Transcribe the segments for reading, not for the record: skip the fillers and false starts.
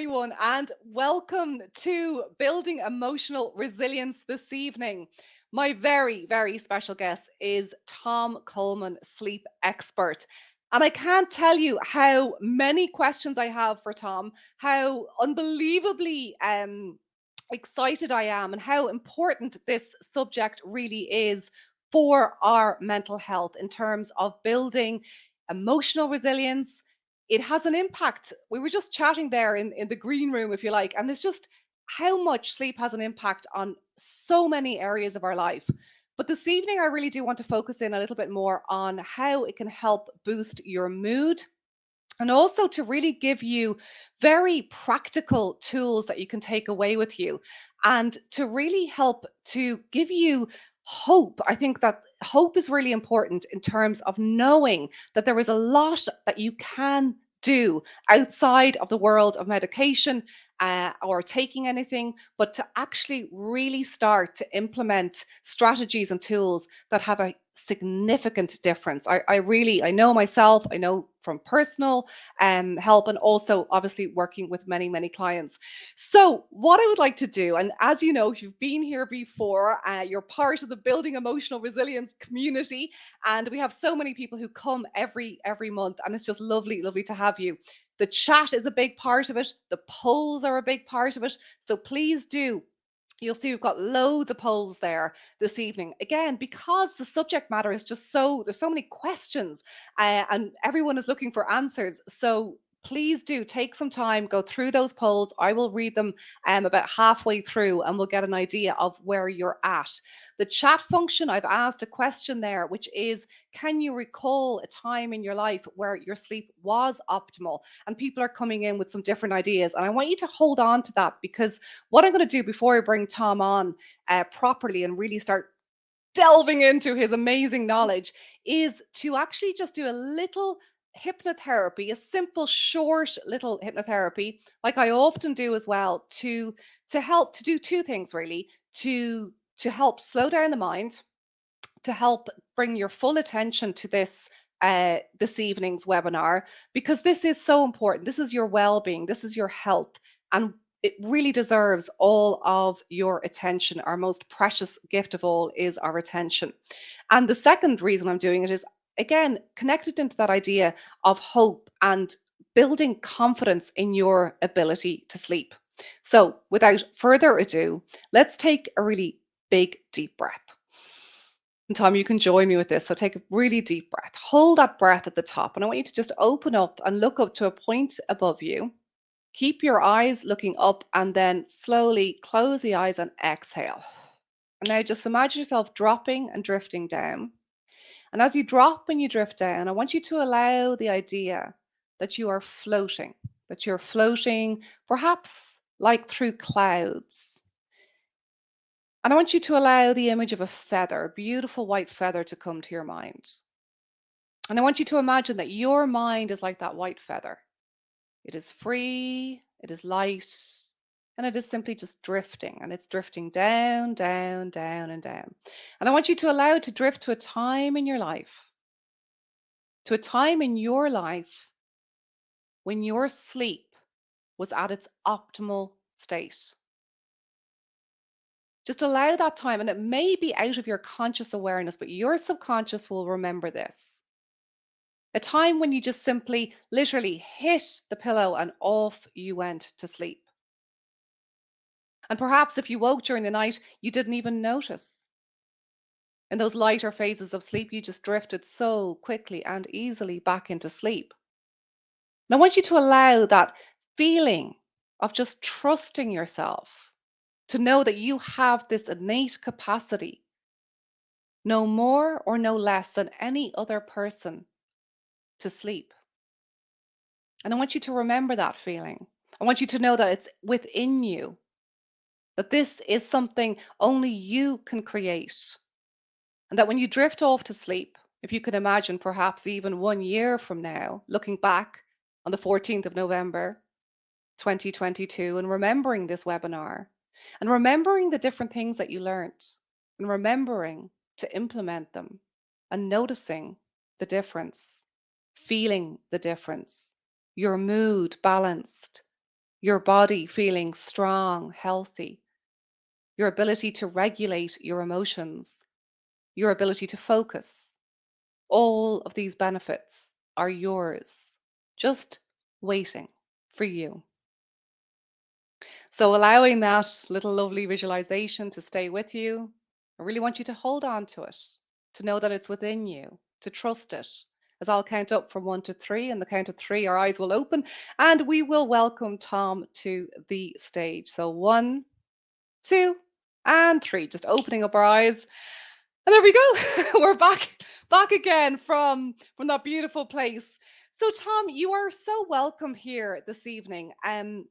everyone, and welcome to Building Emotional Resilience this evening. My very, very special guest is Tom Coleman, sleep expert. And I can't tell you how many questions I have for Tom, how unbelievably excited I am, and how important this subject really is for our mental health in terms of building emotional resilience. It has an impact. We were just chatting there in the green room, if you like, and there's just how much sleep has an impact on so many areas of our life. But this evening, I really do want to focus in a little bit more on how it can help boost your mood and also to really give you very practical tools that you can take away with you and to really help to give you hope. I think that hope is really important in terms of knowing that there is a lot that you can do outside of the world of medication or taking anything, but to actually really start to implement strategies and tools that have a significant difference. I know myself, I know from personal help, and also obviously working with many, many clients. So, what I would like to do, and as you know, if you've been here before, you're part of the Building Emotional Resilience community, and we have so many people who come every month, and it's just lovely, lovely to have you. The chat is a big part of it. The polls are a big part of it. So please do. You'll see we've got loads of polls there this evening. Again, because the subject matter is just there's so many questions and everyone is looking for answers. So please do take some time, go through those polls. I will read them about halfway through and we'll get an idea of where you're at. The chat function, I've asked a question there, which is, can you recall a time in your life where your sleep was optimal? And people are coming in with some different ideas. And I want you to hold on to that, because what I'm going to do before I bring Tom on properly and really start delving into his amazing knowledge is to actually just do a little hypnotherapy, a simple, short little hypnotherapy, like I often do as well, to help to do two things really, to help slow down the mind, to help bring your full attention to this evening's webinar, because this is so important. This is your well-being, this is your health, and it really deserves all of your attention. Our most precious gift of all is our attention. And the second reason I'm doing it is, again, connected into that idea of hope and building confidence in your ability to sleep. So without further ado, let's take a really big deep breath. And Tom, you can join me with this. So take a really deep breath. Hold that breath at the top. And I want you to just open up and look up to a point above you. Keep your eyes looking up and then slowly close the eyes and exhale. And now just imagine yourself dropping and drifting down. And as you drop and you drift down, I want you to allow the idea that you are floating, perhaps like through clouds. And I want you to allow the image of a feather, a beautiful white feather, to come to your mind. And I want you to imagine that your mind is like that white feather. It is free, it is light, and it is simply just drifting. And it's drifting down, down, down, and down. And I want you to allow it to drift to a time in your life, when your sleep was at its optimal state. Just allow that time, and it may be out of your conscious awareness, but your subconscious will remember this. A time when you just simply, literally hit the pillow and off you went to sleep. And perhaps if you woke during the night, you didn't even notice. In those lighter phases of sleep, you just drifted so quickly and easily back into sleep. And I want you to allow that feeling of just trusting yourself, to know that you have this innate capacity, no more or no less than any other person, to sleep. And I want you to remember that feeling. I want you to know that it's within you, that this is something only you can create. And that when you drift off to sleep, if you can imagine perhaps even 1 year from now, looking back on the 14th of November, 2022, and remembering this webinar, and remembering the different things that you learned, and remembering to implement them, and noticing the difference, feeling the difference, your mood balanced, your body feeling strong, healthy, your ability to regulate your emotions, your ability to focus. All of these benefits are yours, just waiting for you. So, allowing that little lovely visualization to stay with you, I really want you to hold on to it, to know that it's within you, to trust it. As I'll count up from 1 to 3, and the count of 3, our eyes will open and we will welcome Tom to the stage. So, 1, 2, and 3, just opening up our eyes. And there we go. We're back again from that beautiful place. So Tom, you are so welcome here this evening. And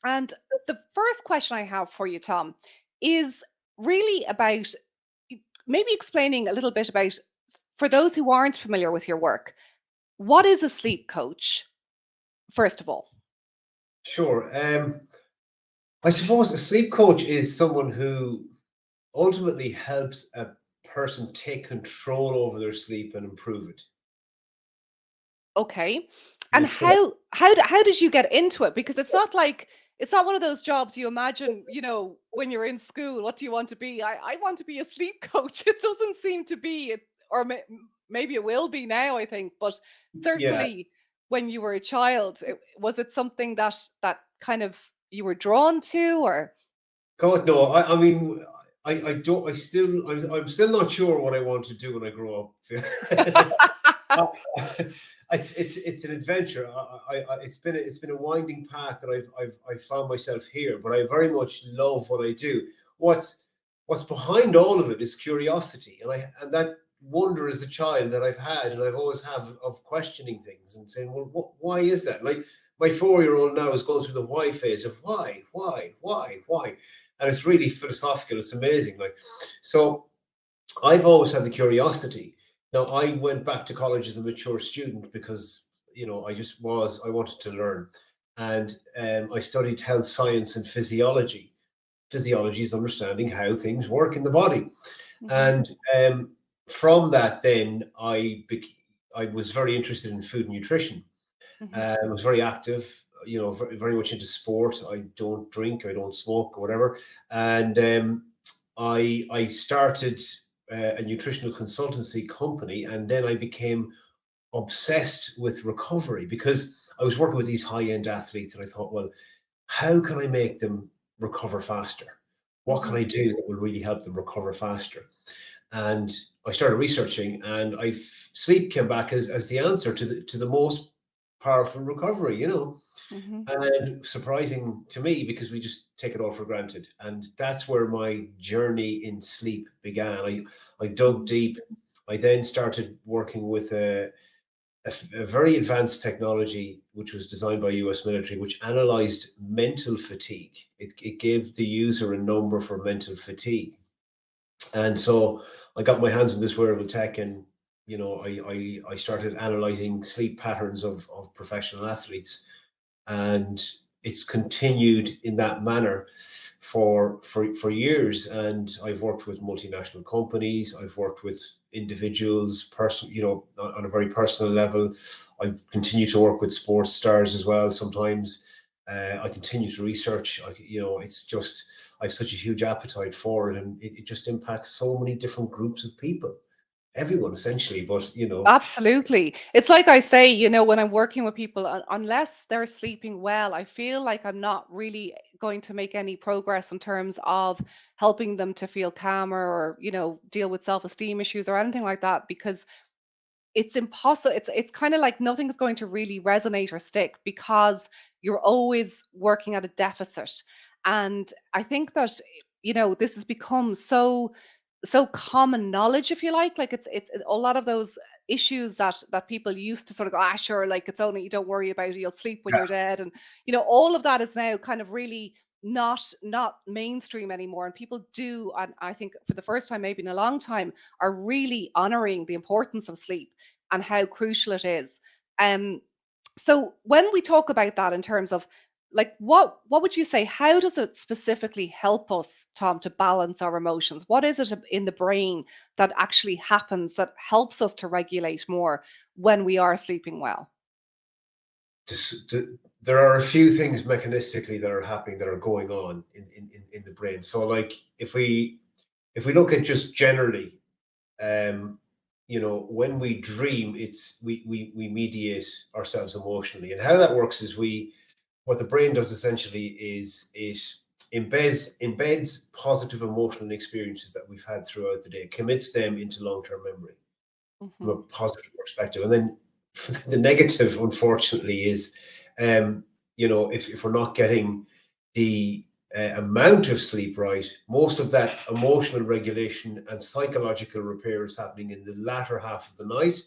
the first question I have for you, Tom, is really about maybe explaining a little bit about, for those who aren't familiar with your work, what is a sleep coach, first of all? Sure. I suppose a sleep coach is someone who ultimately helps a person take control over their sleep and improve it. Okay. And Yeah. So how did you get into it? Because it's not one of those jobs you imagine, when you're in school, what do you want to be? I want to be a sleep coach. It doesn't seem to be it, or maybe it will be now, I think, but yeah, certainly when you were a child, was it something that kind of you were drawn to, or God no. I mean, I don't. I'm still not sure what I want to do when I grow up. Uh, it's an adventure. It's been a winding path that I've found myself here, but I very much love what I do. What's behind all of it is curiosity, and that wonder as a child that I've had and I've always have of questioning things and saying, well, why is that? Like my 4-year-old now is going through the why phase of why, and it's really philosophical. It's amazing. Like so. I've always had the curiosity. Now, I went back to college as a mature student because, I wanted to learn. And I studied health science and physiology. Physiology is understanding how things work in the body. Mhm, And from that, then I was very interested in food and nutrition. mhm, I was very active, very much into sport. I don't drink, I don't smoke, or whatever. And I started a nutritional consultancy company, and then I became obsessed with recovery because I was working with these high end athletes, and I thought, well, how can I make them recover faster? What can mhm. I do that will really help them recover faster? And I started researching, and sleep came back as the answer to the most powerful recovery, Mhm. and surprising to me because we just take it all for granted. And that's where my journey in sleep began. I dug Mhm. deep. I then started working with a very advanced technology which was designed by US military, which analyzed mental fatigue. It gave the user a number for mental fatigue. And so I got my hands on this wearable tech, and I started analyzing sleep patterns of professional athletes, and it's continued in that manner for years. And I've worked with multinational companies, I've worked with individuals, on a very personal level. I continue to work with sports stars as well sometimes. I continue to research. It's just I have such a huge appetite for it, and it just impacts so many different groups of people, everyone essentially. But Absolutely. It's like I say, when I'm working with people, unless they're sleeping well, I feel like I'm not really going to make any progress in terms of helping them to feel calmer or, deal with self-esteem issues or anything like that, because it's impossible. It's kind of like nothing's going to really resonate or stick because you're always working at a deficit. And I think that, this has become so common knowledge, if you like it's a lot of those issues that people used to sort of go, sure, like it's only, you don't worry about it, you'll sleep when yeah, you're dead. And all of that is now kind of really not mainstream anymore, and people do, and I think for the first time maybe in a long time, are really honoring the importance of sleep and how crucial it is. um so when we talk about that in terms of, like, what would you say, how does it specifically help us, Tom, to balance our emotions? What is it in the brain that actually happens that helps us to regulate more when we are sleeping well? there are a few things mechanistically that are happening that are going on in the brain. So like if we look at just generally, when we dream, we mediate ourselves emotionally, and how that works is what the brain does essentially is it embeds positive emotional experiences that we've had throughout the day, commits them into long-term memory from a positive perspective. And then the negative, unfortunately, is if we're not getting the amount of sleep right, most of that emotional regulation and psychological repair is happening in the latter half of the night,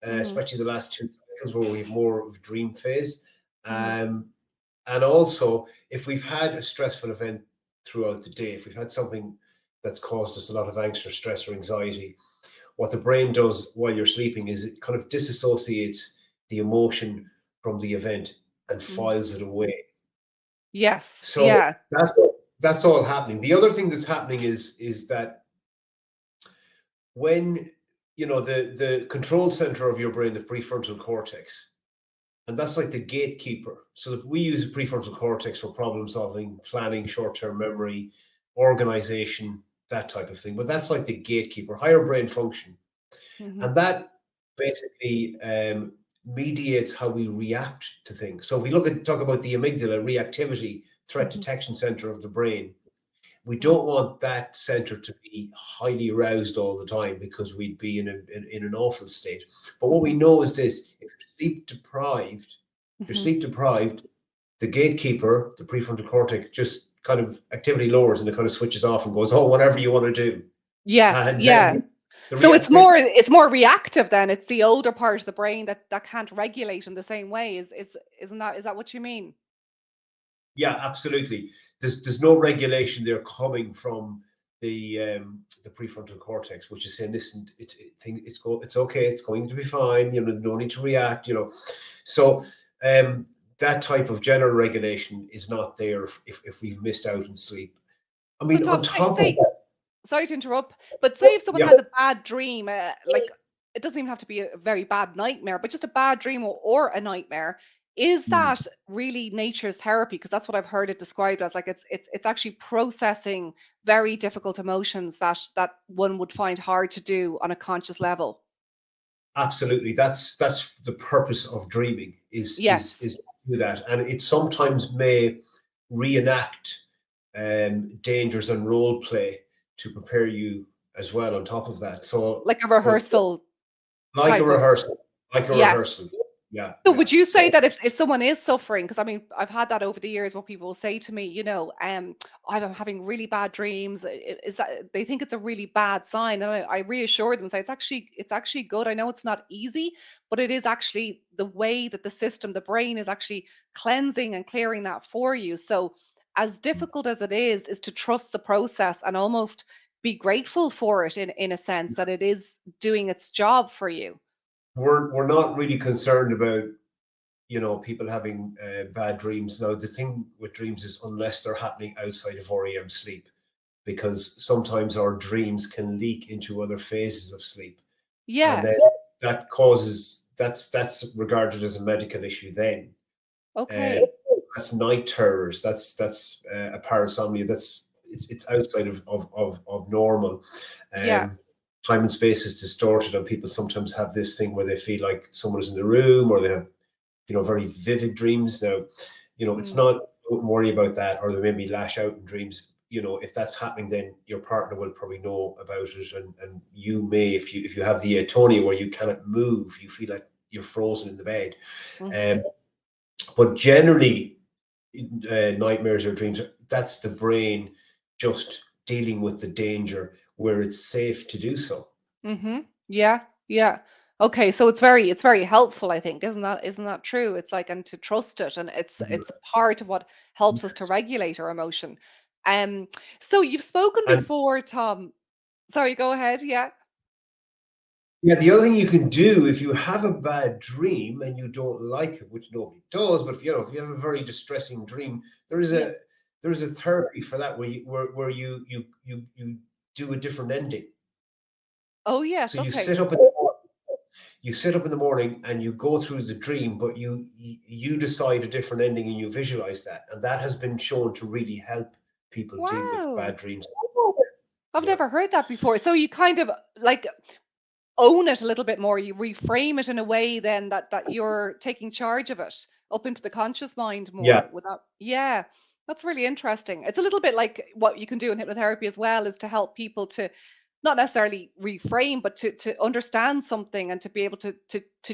especially the last 2 cycles where we have more of a dream phase. And also, if we've had a stressful event throughout the day, if we've had something that's caused us a lot of angst or stress or anxiety, what the brain does while you're sleeping is it kind of disassociates the emotion from the event and files it away. Yes. So yeah. That's all happening. The other thing that's happening is that when the control center of your brain, the prefrontal cortex, and that's like the gatekeeper. So we use the prefrontal cortex for problem solving, planning, short-term memory, organization, that type of thing. But that's like the gatekeeper, higher brain function. And that basically mediates how we react to things. So if we talk about the amygdala, reactivity, threat detection center of the brain, we don't want that center to be highly aroused all the time because we'd be in an awful state. But what we know is this: if you're sleep deprived, the gatekeeper, the prefrontal cortex, just kind of activity lowers and it kind of switches off and goes, "Oh, whatever you want to do." Yes. And Yeah. then So it's more reactive then. It's the older part of the brain that can't regulate in the same way. Is that what you mean? Yeah, absolutely. There's no regulation there coming from the prefrontal cortex, which is saying, listen, it's okay, it's going to be fine. No need to react. So that type of general regulation is not there if we've missed out in sleep. I mean, So Tom, on top of that, sorry to interrupt, but say if someone has a bad dream, like it doesn't even have to be a very bad nightmare, but just a bad dream or a nightmare, is that really nature's therapy? Because that's what I've heard it described as. Like it's actually processing very difficult emotions that one would find hard to do on a conscious level. absolutely, that's the purpose of dreaming is Yes. to do that, and it sometimes may reenact dangers and role play to prepare you as well on top of that. So Like a rehearsal like a type of. rehearsal, Yes. Yeah, So yeah. would you say So that if someone is suffering, because I mean, I've had that over the years where people will say to me, I'm having really bad dreams. Is that they think it's a really bad sign? And I reassure them and say it's actually good. I know it's not easy, but it is actually the way that the brain is actually cleansing and clearing that for you. So as difficult as it is to trust the process and almost be grateful for it in a sense that it is doing its job for you. we're not really concerned about people having bad dreams. Now the thing with dreams is unless they're happening outside of REM sleep, because sometimes our dreams can leak into other phases of sleep, and Yeah. then that's regarded as a medical issue then. Okay. That's night terrors, that's a parasomnia, it's outside of normal. Yeah. Time and space is distorted, and people sometimes have this thing where they feel like someone is in the room, or they have very vivid dreams. Now it's not, don't worry about that, or they maybe lash out in dreams. If that's happening, then your partner will probably know about it, and you may, if you have the atonia where you cannot move, you feel like you're frozen in the bed. But generally, nightmares or dreams, that's the brain just dealing with the danger where it's safe to do so. Yeah. Yeah. Okay, so it's very helpful, I think. Isn't that true? It's like, and to trust it, and it's part of what helps us to regulate our emotion. Um, so you've spoken And before, Tom. Sorry, go ahead. Yeah. yeah, the other thing you can do if you have a bad dream and you don't like it, which nobody does, but if you have a very distressing dream, there is Yeah. a therapy for that where you do a different ending. Oh So yes. you Okay. sit up in you sit up in the morning and you go through the dream, but you decide a different ending and you visualize that, and that has been shown to really help people deal with bad Wow. dreams. I've Yeah, never heard that before. So you kind of like own it a little bit more. You reframe it in a way then that you're taking charge of it up into the conscious mind yeah, more without, yeah, that's really interesting. It's a little bit like what you can do in hypnotherapy as well, is to help people to not necessarily reframe, but to understand something and to be able to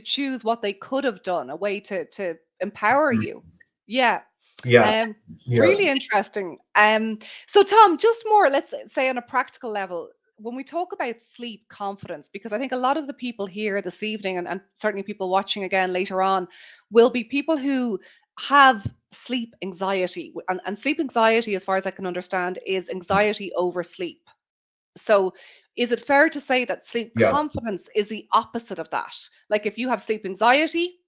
choose what they could have done, a way to empower mm, you. Yeah. yeah, Um, yeah, really interesting. So Tom, just more, let's say on a practical level, when we talk about sleep confidence, because I think a lot of the people here this evening, and certainly people watching again later on, will be people who have sleep anxiety. And sleep anxiety, as far as I can understand, is anxiety over sleep. So is it fair to say that sleep yeah, confidence is the opposite of that? Like if you have sleep anxiety,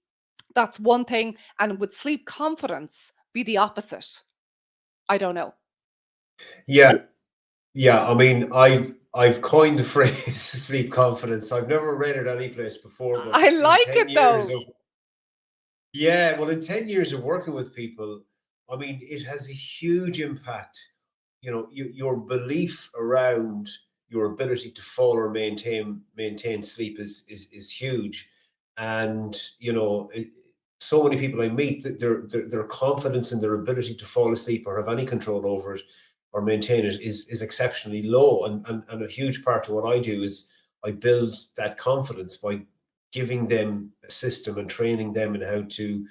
that's one thing, and would sleep confidence be the opposite? I don't know. yeah, yeah. I mean, I've coined the phrase sleep confidence. I've never read it any place before, but I in like 10 it years though. of yeah, well, in 10 years of working with people, I mean, it has a huge impact. You know, your belief around your ability to fall or maintain sleep is huge. And, you know, so many people I meet, that their confidence in their ability to fall asleep or have any control over it or maintain it is exceptionally low. And a huge part of what I do is I build that confidence by giving them a system and training them in how to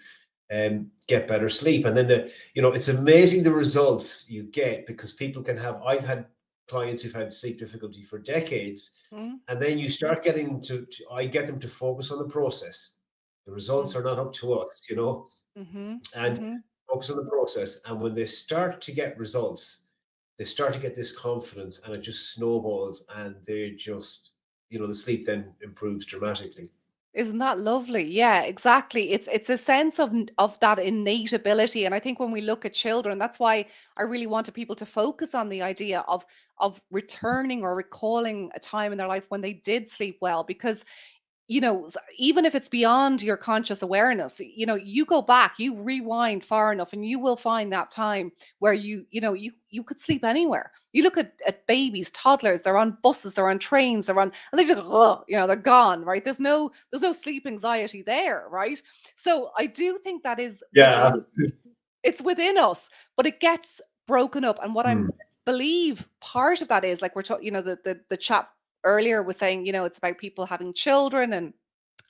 get better sleep. And then it's amazing the results you get, because people can have. I've had clients who've had sleep difficulty for decades, Mm, and then you start getting I get them to focus on the process. The results mm, are not up to us, mhm, and mhm. focus on the process. And when they start to get results, they start to get this confidence, and it just snowballs, and they just, the sleep then improves dramatically. Isn't that lovely? Yeah, exactly. It's a sense of that innate ability, and I think when we look at children, that's why I really wanted people to focus on the idea of returning or recalling a time in their life when they did sleep well, because even if it's beyond your conscious awareness, you go back, you rewind far enough, and you will find that time where you could sleep anywhere. You look at babies, toddlers, they're on buses, they're on trains, and they just, they're gone, right? There's no sleep anxiety there, right? So I do think that is Yeah. within, it's within us, but it gets broken up. And what I'm Mm, believe part of that is, like we're talking, the chat earlier was saying, it's about people having children and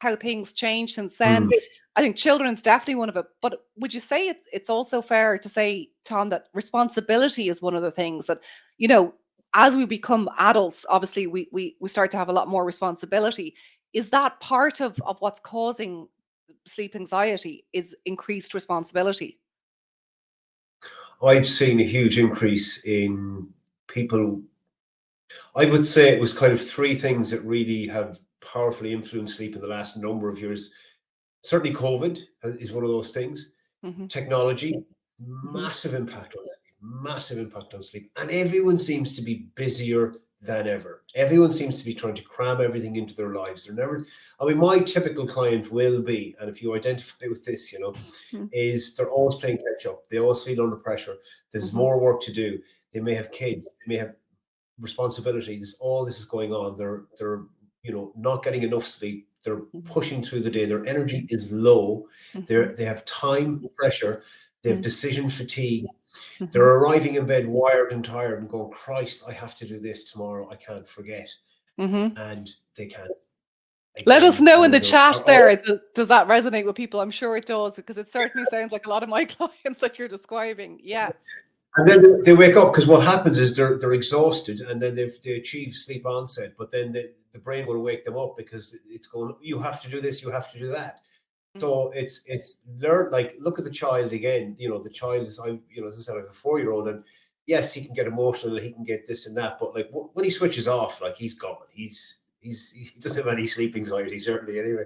how things change since then. mm. I think children's definitely one of it. But would you say it's also fair to say, Tom, that responsibility is one of the things that, you know, as we become adults, obviously we start to have a lot more responsibility. Is that part of what's causing sleep anxiety, is increased responsibility? I've seen a huge increase in people. I would say it was kind of three things that really have powerfully influenced sleep in the last number of years. Certainly, COVID is one of those things. Hmm. Technology, Hmm. massive impact on sleep. And everyone seems to be busier than ever. Everyone seems to be trying to cram everything into their lives. They're never, I mean, my typical client will be, and if you identify with this, is they're always playing catch up. They always feel under pressure. There's Hmm. more work to do. They may have kids. They may have responsibilities. All this is going on. They're not getting enough sleep. They're pushing through the day. Their energy is low. Hmm. They have time pressure. They have Hmm. decision fatigue. Hmm. They're arriving in bed wired and tired and going, Christ, I have to do this tomorrow. I can't forget. Hmm. And they can't. Let us Again, know one in of the the chat there. Does that resonate with people? I'm sure it does, because it certainly sounds like a lot of my clients that you're describing. Yeah. and then they wake up, because what happens is they're exhausted, and then they achieve sleep onset, but then the brain will wake them up, because it's going, you have to do this, you have to do that. Mm. So it's learn, like, look at the child again. The child is, as I said, I have a 4-year-old, and yes, he can get emotional, he can get this and that, but like when he switches off, like, he's gone. He doesn't have any sleep anxiety, certainly, anyway.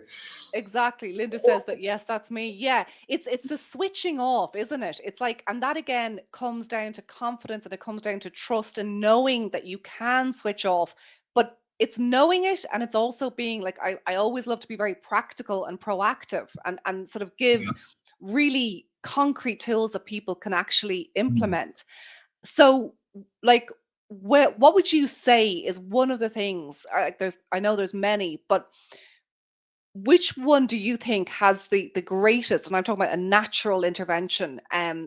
Exactly. Linda says that, yes, that's me. Yeah, it's the switching off, isn't it? It's like, and that again comes down to confidence, and it comes down to trust and knowing that you can switch off. But it's knowing it, and it's also being like, I always love to be very practical and proactive, and sort of give really concrete tools that people can actually implement. So, like, what would you say is one of the things? Like, I know there's many, but which one do you think has the greatest? And I'm talking about a natural intervention,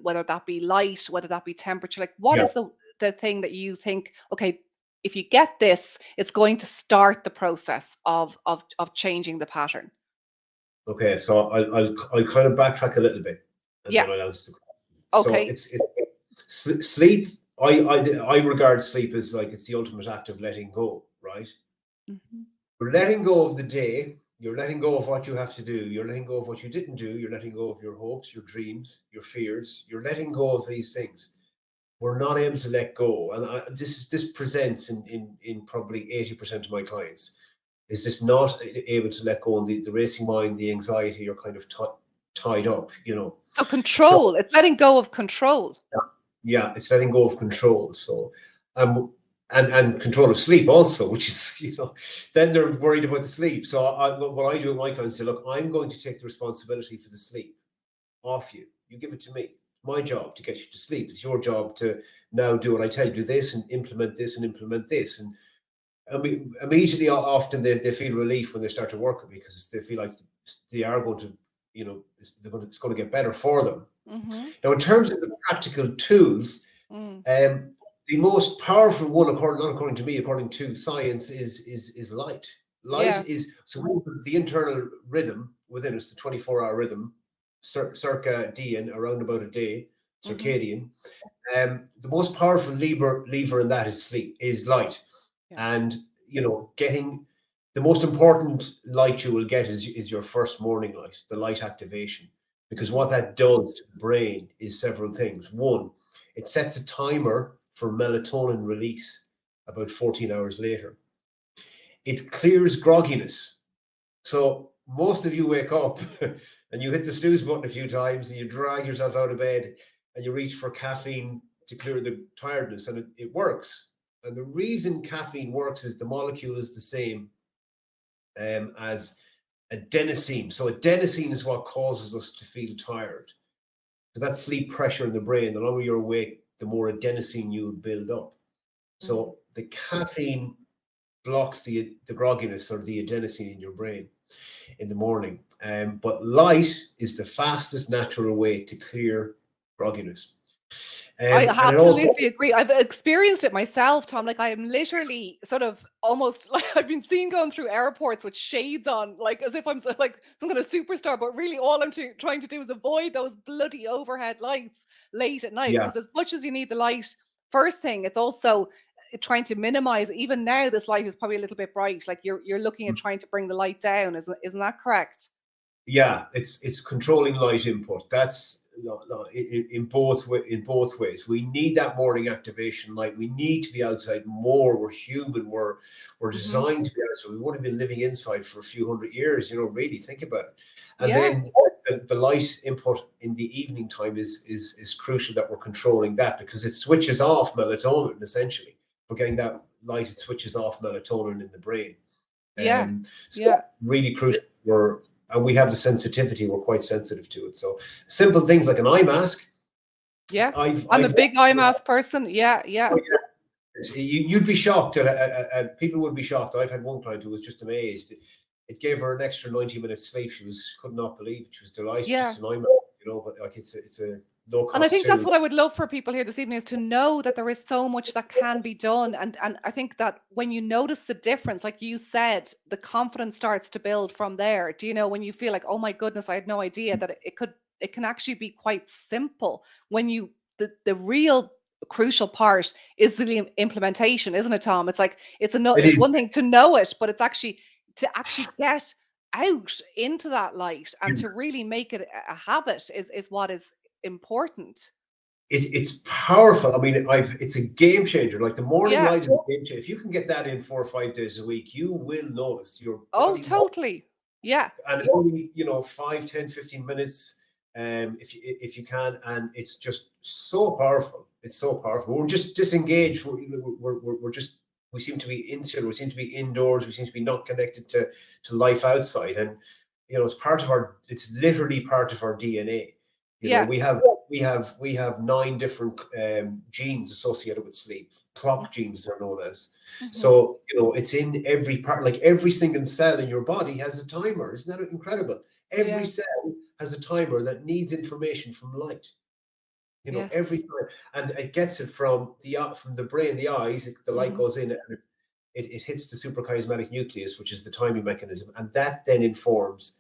whether that be light, whether that be temperature. Like, what Yeah. is the thing that you think? Okay, if you get this, it's going to start the process of changing the pattern. Okay, so I'll kind of backtrack a little bit, and Yeah. then I'll answer the question. So Okay. sleep. I regard sleep as like it's the ultimate act of letting go, right? Hmm. You're letting go of the day. You're letting go of what you have to do. You're letting go of what you didn't do. You're letting go of your hopes, your dreams, your fears. You're letting go of these things. We're not able to let go, and this presents in probably 80% of my clients. Is this not able to let go, and the racing mind, the anxiety are kind of tied up, you know. So So control. It's letting go of control. yeah, it's letting go of control. So and control of sleep also, which is, you know, then they're worried about the sleep. So what I do with my clients is say, look, I'm going to take the responsibility for the sleep off you. You give it to me. My job to get you to sleep. It's your job to now do what I tell you. Do this and implement this and implement this. And I mean, immediately, often they feel relief when they start to work with me, because they feel like they are going to, you know, it's going to get better for them. Hmm. Now, in terms of the practical tools, Mm. the most powerful one, not according to me, according to science, is light. Light Yeah. is so the internal rhythm within us, the 24-hour rhythm, circadian, around about a day, Hmm. circadian. The most powerful lever in that is sleep, is light. Yeah. And, you know, getting the most important light you will get is your first morning light, the light activation. Because Hmm. what that does to the brain is several things. One, it sets a timer for melatonin release about 14 hours later. It clears grogginess. So most of you wake up and you hit the snooze button a few times and you drag yourself out of bed and you reach for caffeine to clear the tiredness, and it works. And the reason caffeine works is the molecule is the same as adenosine. So adenosine is what causes us to feel tired. So that's sleep pressure in the brain. The longer you're awake, the more adenosine you build up. Mm. So the caffeine blocks the grogginess or the adenosine in your brain in the morning. But light is the fastest natural way to clear grogginess. I And it also, absolutely agree. I've experienced it myself, Tom. Like, I am literally sort of almost like I've been seen going through airports with shades on, like as if I'm like some kind of superstar. But really, all I'm trying to do is avoid those bloody overhead lights late at night. yeah, Because as much as you need the light first thing, it's also trying to minimize. Even now, this light is probably a little bit bright. Like, you're looking at trying to bring the light down. Isn't that correct? yeah, it's controlling light input. That's in both ways. We need that morning activation light. We need to be outside more. We're human. We're Hmm. designed to be outside. We've only been living inside for a few hundred years. You know, really think about it. And Yeah. then the light input in the evening time is crucial, that we're controlling that, because it switches off melatonin essentially. We're getting that light. It switches off melatonin in the brain. Yeah. So Yeah. really crucial. And we have the sensitivity. We're quite sensitive to it. So simple things like an eye mask. Yeah. I'm a I've big eye mask person. Yeah. Yeah. you'd be shocked. People would be shocked. I've had one client who was just amazed. It gave her an extra 90 minutes sleep. She could not believe it. She was delighted. Yeah. Just an eye mask, you know. But like it's a low And I cost think that's tool. what I would love for people here this evening, is to know that there is so much that can be done. And I think that when you notice the difference, like you said, the confidence starts to build from there. Do you know, when you feel like, oh my goodness, I had no idea that it can actually be quite simple when the real crucial part is the implementation, isn't it, Tom? It's like It it's is. one thing to know it, but it's actually to actually get out into that light and to really make it a habit is what is important. It's powerful. I mean, it's a game changer. Like the morning Yeah. light is a game changer. If you can get that in 4 or 5 days a week, you will notice your Oh, body will, totally. Yeah. and it's only, you know, 5, 10, 15 minutes, if you can, and it's just so powerful. It's so powerful. We're just disengaged. We're just We seem to be insular. We seem to be indoors. We seem to be not connected to life outside. And it's literally part of our DNA. Yeah. We have 9 different genes associated with sleep. Clock genes they're known as. Mm-hmm. So it's in every part. Like every single cell in your body has a timer. Isn't that incredible? Every cell has a timer that needs information from light. Every time, and it gets it from the brain, the eyes. The light goes in, and it hits the suprachiasmatic nucleus, which is the timing mechanism, and that then informs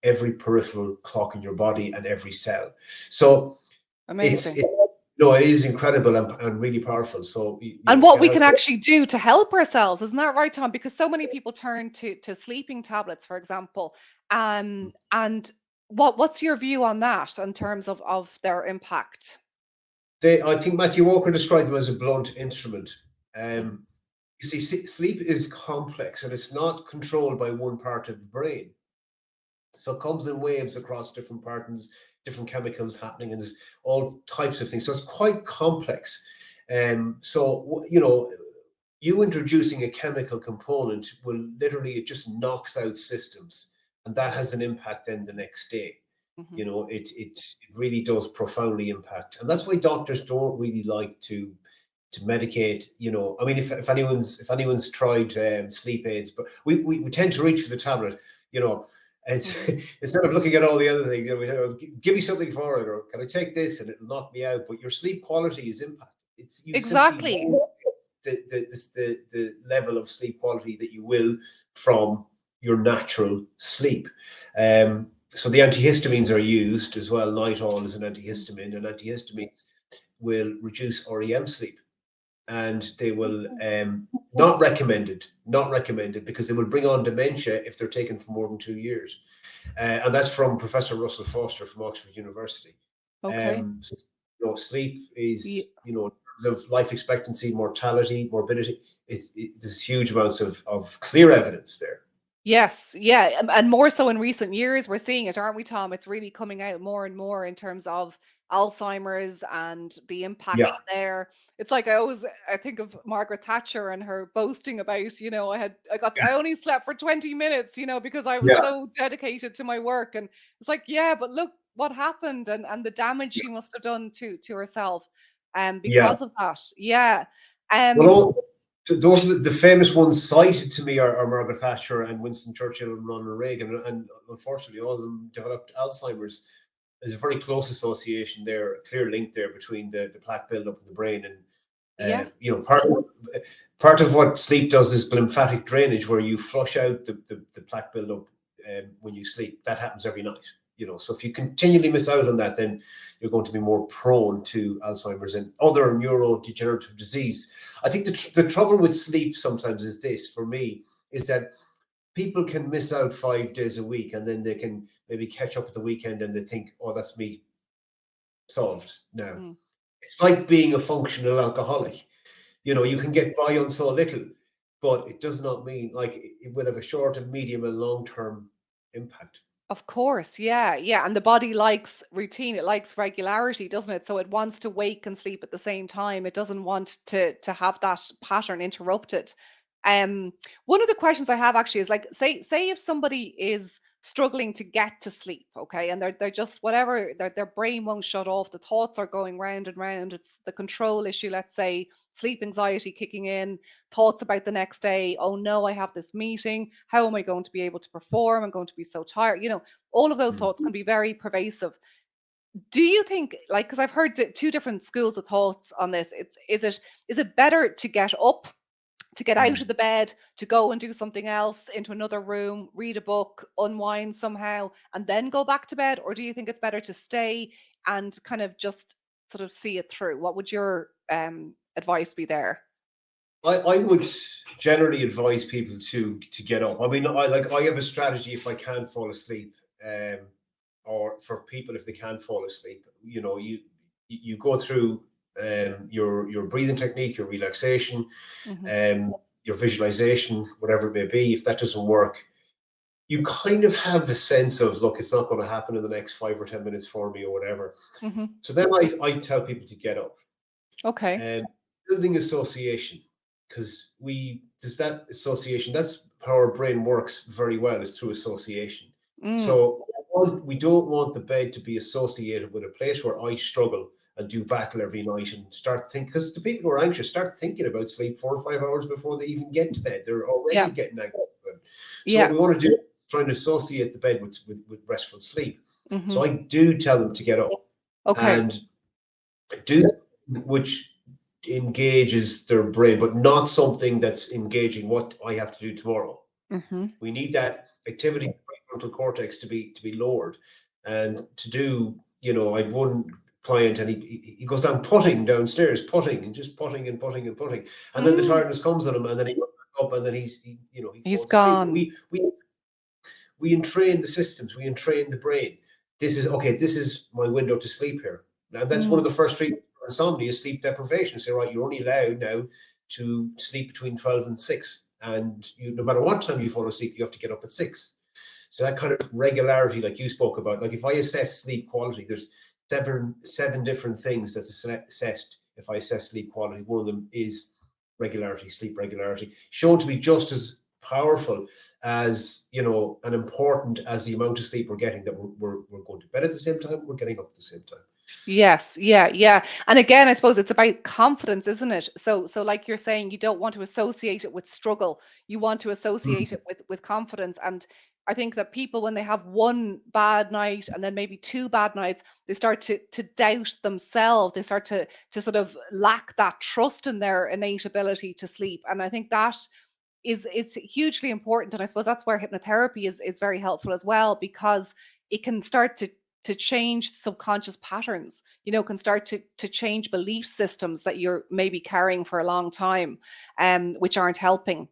every peripheral clock in your body and every cell. So Amazing. it is incredible and really powerful. So and what we can actually do to help ourselves, isn't that right, Tom? Because so many people turn to sleeping tablets, for example. And what's your view on that in terms of their impact? I think Matthew Walker described them as a blunt instrument. You see, sleep is complex and it's not controlled by one part of the brain. So it comes in waves across different patterns, different chemicals happening, and there's all types of things. So it's quite complex. So, you introducing a chemical component will literally, it just knocks out systems, and that has an impact then the next day. It really does profoundly impact. And that's why doctors don't really like to medicate. I mean, if anyone's tried sleep aids, but we tend to reach for the tablet, it's instead of looking at all the other things, give me something for it, or can I take this and it'll knock me out. But your sleep quality is impacted. It's exactly the level of sleep quality that you will from your natural sleep. So the antihistamines are used as well. Nitol is an antihistamine, and antihistamines will reduce REM sleep, and they will not recommended because they will bring on dementia if they're taken for more than 2 years. And that's from Professor Russell Foster from Oxford University. Okay. So, sleep is, in terms of life expectancy, mortality, morbidity, there's huge amounts of clear evidence there. Yes, yeah, and more so in recent years, we're seeing it, aren't we, Tom? It's really coming out more and more in terms of Alzheimer's and the impact there. It's like I think of Margaret Thatcher and her boasting about, I only slept for 20 minutes, because I was so dedicated to my work. And it's like, yeah, but look what happened and the damage she must have done to herself because of that. Yeah. Well, those are the famous ones cited to me are Margaret Thatcher and Winston Churchill and Ronald Reagan, and unfortunately all of them developed Alzheimer's. There's a very close association there, a clear link there between the plaque buildup in the brain and part of what sleep does is lymphatic drainage, where you flush out the plaque buildup when you sleep. That happens every night. So if you continually miss out on that, then you're going to be more prone to Alzheimer's and other neurodegenerative disease. I think the trouble with sleep sometimes is this, for me, is that people can miss out 5 days a week, and then they can maybe catch up at the weekend and they think, oh, that's me solved now. It's like being a functional alcoholic. You can get by on so little, but it does not mean, like, it will have a short and medium and long-term impact. Of course, yeah, yeah. And the body likes routine, it likes regularity, doesn't it? So it wants to wake and sleep at the same time. It doesn't want to have that pattern interrupted. One of the questions I have actually is, like, say if somebody is struggling to get to sleep, okay, and they're just whatever, their brain won't shut off, the thoughts are going round and round, it's the control issue, let's say, sleep anxiety kicking in, thoughts about the next day. Oh no, I have this meeting, how am I going to be able to perform? I'm going to be so tired. All of those thoughts can be very pervasive. Do you think, like, because I've heard two different schools of thoughts on this, is it better to get up, to get out of the bed, to go and do something else, into another room, read a book, unwind somehow, and then go back to bed? Or do you think it's better to stay and kind of just sort of see it through? What would your advice be there? I would generally advise people to get up. I mean, I have a strategy if I can't fall asleep, or for people if they can't fall asleep. You go through your breathing technique, your relaxation, your visualization, whatever it may be. If that doesn't work, you kind of have a sense of, look, it's not going to happen in the next 5 or 10 minutes for me, or whatever. So then I tell people to get up. Okay. Building association. because there's that association. That's how our brain works very well, is through association. So we don't want the bed to be associated with a place where I struggle and do battle every night and start thinking, because the people who are anxious start thinking about sleep 4 or 5 hours before they even get to bed. They're already getting anxious. So what we want to do is trying to associate the bed with restful sleep. So I do tell them to get up and do which engages their brain, but not something that's engaging what I have to do tomorrow. We need that activity prefrontal cortex to be lowered, and to do, I had one client and he goes down putting downstairs, putting and just putting and putting and putting, and then the tiredness comes on him, and then he goes back up, and then he's gone. We entrain the systems, we entrain the brain. This is my window to sleep here. Now that's one of the first treatments for insomnia, is sleep deprivation. Say, right, you're only allowed now to sleep between 12 and 6, and no matter what time you fall asleep, you have to get up at 6. So that kind of regularity, like you spoke about, like if I assess sleep quality, there's seven different things that's assessed if I assess sleep quality. One of them is regularity, sleep regularity, shown to be just as powerful as, and important as the amount of sleep we're getting, that we're going to bed at the same time, we're getting up at the same time. Yes, yeah. And again, I suppose it's about confidence, isn't it? So like you're saying, you don't want to associate it with struggle. You want to associate it with confidence. And I think that people, when they have one bad night and then maybe 2 bad nights, they start to doubt themselves. They start to sort of lack that trust in their innate ability to sleep. And I think that is hugely important. And I suppose that's where hypnotherapy is very helpful as well, because it can start to change subconscious patterns, can start to change belief systems that you're maybe carrying for a long time, which aren't helping.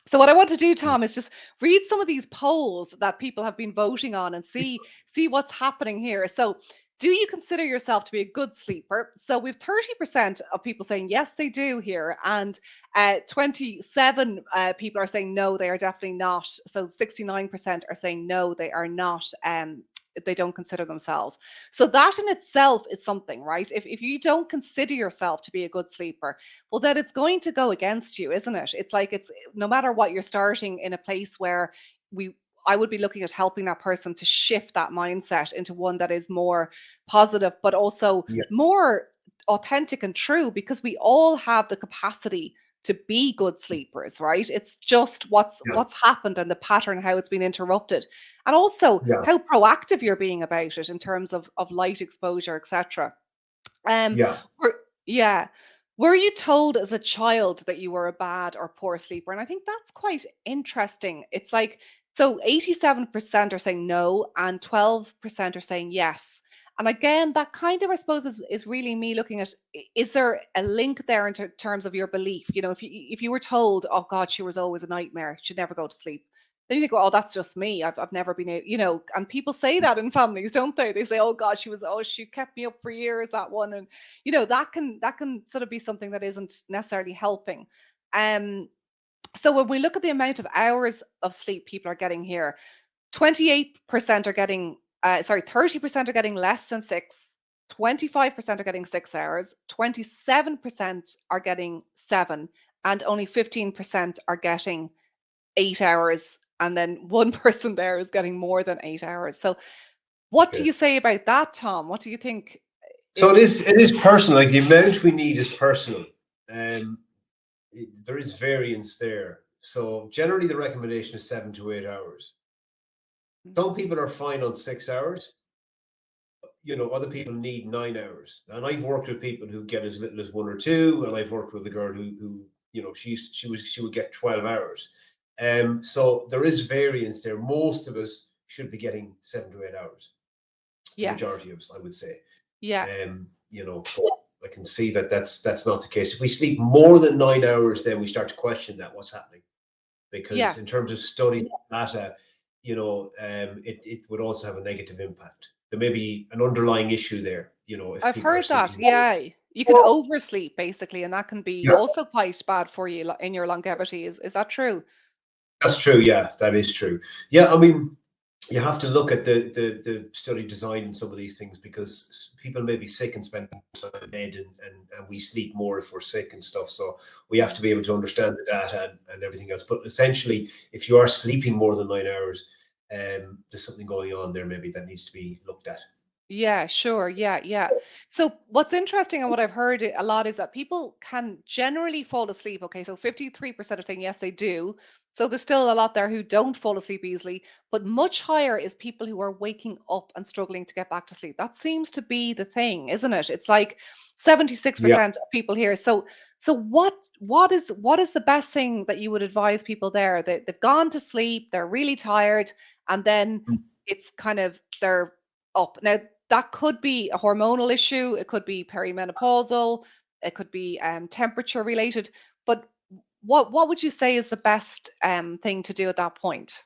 So what I want to do, Tom, is just read some of these polls that people have been voting on and see what's happening here. So do you consider yourself to be a good sleeper? So we've 30% of people saying yes, they do here, and 27 people are saying no, they are definitely not. So 69% are saying no, they are not. They don't consider themselves. So that in itself is something, right? If you don't consider yourself to be a good sleeper, well, then it's going to go against you, isn't it? It's like, it's no matter what, you're starting in a place where I would be looking at helping that person to shift that mindset into one that is more positive, but also more authentic and true, because we all have the capacity to be good sleepers, right? It's just what's happened and the pattern, how it's been interrupted, and also how proactive you're being about it in terms of light exposure, etc. Were you told as a child that you were a bad or poor sleeper? And I think that's quite interesting. It's like, so 87% are saying no and 12% are saying yes. And again, that kind of, I suppose, is really me looking at, is there a link there in terms of your belief? If you were told, oh God, she was always a nightmare, she'd never go to sleep, then you think, oh, that's just me. I've never been able, and people say that in families, don't they? They say, oh God, she kept me up for years, that one. And, that can sort of be something that isn't necessarily helping. So when we look at the amount of hours of sleep people are getting here, 28% are getting 30% are getting less than 6, 25% are getting 6 hours, 27% are getting 7, and only 15% are getting 8 hours. And then one person there is getting more than 8 hours. So what do you say about that, Tom? What do you think? So it is personal. Like, the amount we need is personal. There is variance there. So generally the recommendation is 7 to 8 hours. Some people are fine on 6 hours. Other people need 9 hours. And I've worked with people who get as little as 1 or 2, and I've worked with a girl who she would get 12 hours. So there is variance there. Most of us should be getting 7 to 8 hours. The majority of us, I would say. I can see that that's not the case. If we sleep more than 9 hours, then we start to question what's happening. Because in terms of study data, it would also have a negative impact. There may be an underlying issue there. If I've heard that. You can oversleep basically, and that can be also quite bad for you in your longevity. Is that true? That's true. Yeah, that is true. Yeah, I mean, you have to look at the study design in some of these things, because people may be sick and spend time in bed, and we sleep more if we're sick and stuff. So we have to be able to understand the data and everything else. But essentially, if you are sleeping more than 9 hours, there's something going on there maybe that needs to be looked at. Yeah, sure. Yeah, yeah. So what's interesting and what I've heard a lot is that people can generally fall asleep. Okay, so 53% are saying yes, they do. So there's still a lot there who don't fall asleep easily, but much higher is people who are waking up and struggling to get back to sleep. That seems to be the thing, isn't it? It's like Yeah. 76% of people here. So what is the best thing that you would advise people there? They've gone to sleep, they're really tired, and then it's kind of they're up. Now that could be a hormonal issue, it could be perimenopausal, it could be temperature related. But what would you say is the best thing to do at that point?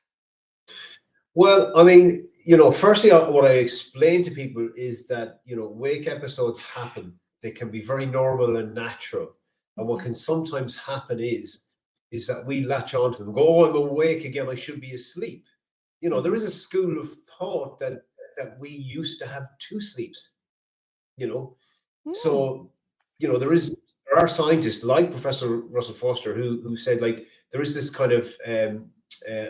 Well, I mean, firstly, what I explain to people is that, wake episodes happen. They can be very normal and natural. And what Mhm. can sometimes happen is that we latch onto them, go, oh, I'm awake again, I should be asleep. There Mhm. is a school of thought that we used to have two sleeps, you know. Mm. So, there are scientists like Professor Russell Foster who said, like, there is this kind of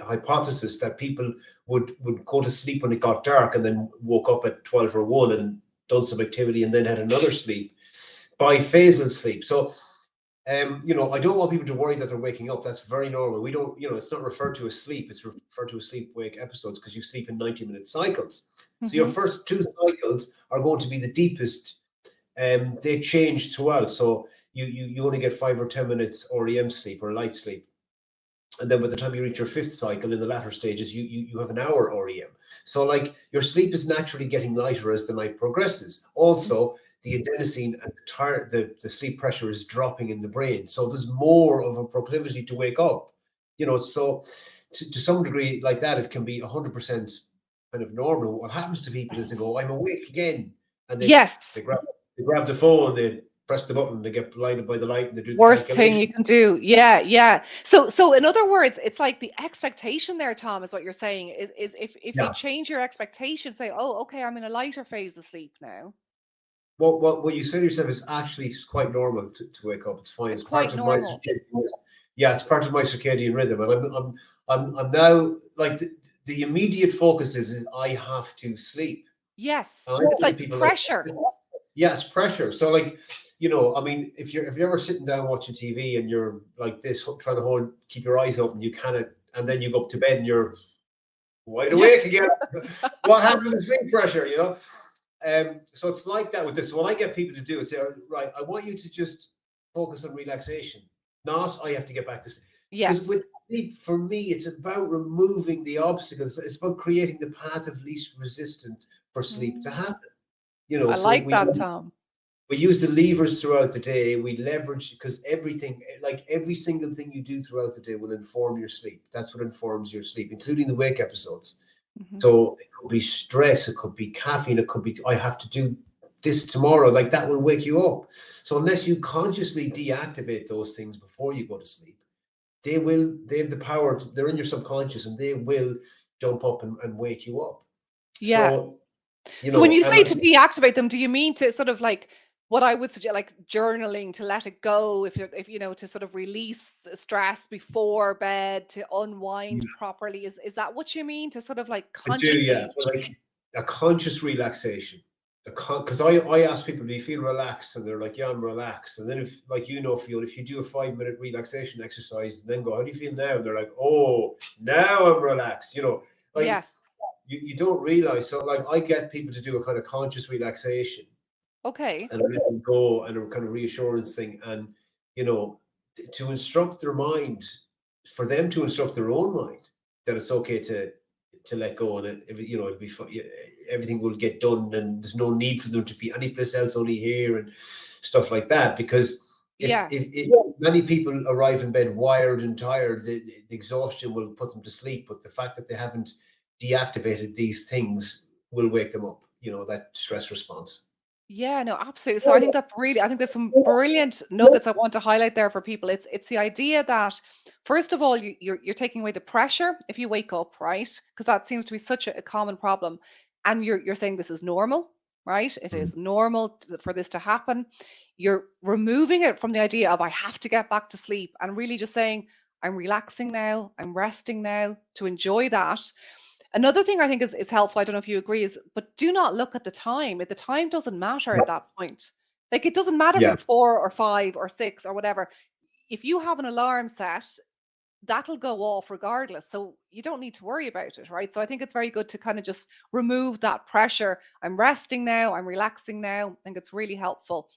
hypothesis that people would go to sleep when it got dark and then woke up at 12 or 1 and done some activity and then had another sleep, biphasal sleep. So I don't want people to worry that they're waking up. That's very normal. We don't, it's not referred to as sleep. It's referred to as sleep-wake episodes, because you sleep in 90-minute cycles. So your Mhm. first two cycles are going to be the deepest. They change throughout. So you only get 5 or 10 minutes REM sleep or light sleep. And then by the time you reach your fifth cycle in the latter stages, you have an hour REM. So, like, your sleep is naturally getting lighter as the night progresses. Also, the adenosine and the sleep pressure is dropping in the brain. So there's more of a proclivity to wake up. So to some degree, like that, it can be 100% kind of normal. What happens to people is they go, I'm awake again. And they, Yes. they grab they grab the phone, they press the button, they get blinded by the light, and they do the Worst thing you calculation. can do. Yeah, yeah. So in other words, it's like the expectation there, Tom, is what you're saying. Is if you Yeah. change your expectation, say, oh, okay, I'm in a lighter phase of sleep now. What you say to yourself is actually quite normal to wake up. It's fine. It's It's part quite of my normal. circadian, yeah, it's part of my circadian rhythm. And I'm now, like, the immediate focus is I have to sleep. Yes. And I It's say to like the people, like, pressure. yeah, it's pressure. So, like, I mean, if you're ever sitting down watching TV and you're like this, trying to keep your eyes open, you cannot, and then you go up to bed and you're wide Yeah. awake again. What happened to sleep pressure? So it's like that with this. So what I get people to do is say, right, I want you to just focus on relaxation, not I have to get back to sleep. Because Yes. with sleep, for me, it's about removing the obstacles. It's about creating the path of least resistance for sleep to Mm. happen. I So like we that, Tom. we use the levers throughout the day. We leverage, because everything, like every single thing you do throughout the day, will inform your sleep. That's what informs your sleep, including the wake episodes. Mhm. So it could be stress, it could be caffeine, it could be I have to do this tomorrow. Like, that will wake you up. So unless you consciously deactivate those things before you go to sleep, they have the power. They're in your subconscious, and they will jump up and wake you up. Yeah. So So when you and say to deactivate them, do you mean to sort of like what I would suggest, like journaling to let it go, if to sort of release the stress before bed, to unwind properly? Is that what you mean? To sort of like I do, yeah. consciously? Like a conscious relaxation. Because I ask people, do you feel relaxed? And they're like, yeah, I'm relaxed. And then, if, like, Fiona, if you do a 5-minute relaxation exercise and then go, how do you feel now? And they're like, oh, now I'm relaxed. Like, Yes. you don't realize. So, like, I get people to do a kind of conscious relaxation, Okay. and I let them go, and a kind of reassurance thing, and to instruct their mind, for them to instruct their own mind that it's okay to let go, and it'll be fun. Everything will get done, and there's no need for them to be any place else, only here, and stuff like that. Because Yeah. if many people arrive in bed wired and tired, the exhaustion will put them to sleep. But the fact that they haven't deactivated these things will wake them up. That stress response. Yeah, no, absolutely. So I think there's some brilliant nuggets I want to highlight there for people. It's the idea that first of all, you're taking away the pressure if you wake up, right? Because that seems to be such a common problem. And you're saying this is normal, right? It Mm. is normal for this to happen. You're removing it from the idea of I have to get back to sleep and really just saying, I'm relaxing now, I'm resting now to enjoy that. Another thing I think is helpful, I don't know if you agree, is but do not look at the time. The time doesn't matter at that point. Like it doesn't matter if Yeah, it's 4 or 5 or 6 or whatever. If you have an alarm set, that'll go off regardless. So you don't need to worry about it, right? So I think it's very good to kind of just remove that pressure. I'm resting now, I'm relaxing now. I think it's really helpful.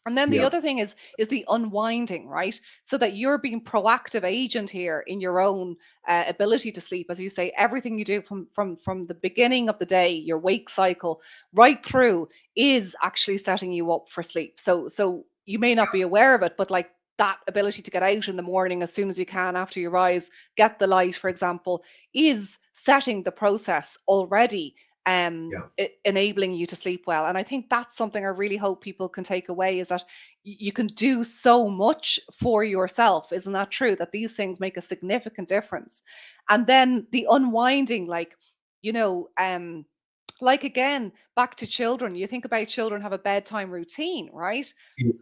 And then the yeah, other thing is the unwinding, right? So that you're being proactive agent here in your own ability to sleep, as you say, everything you do from the beginning of the day, your wake cycle, right through, is actually setting you up for sleep. So you may not be aware of it, but like that ability to get out in the morning as soon as you can after you rise, get the light, for example, is setting the process already, yeah, enabling you to sleep well. And I think that's something I really hope people can take away, is that you can do so much for yourself. Isn't that true? That these things make a significant difference. And then the unwinding, you know, um, like again, back to children, you think about children have a bedtime routine, right?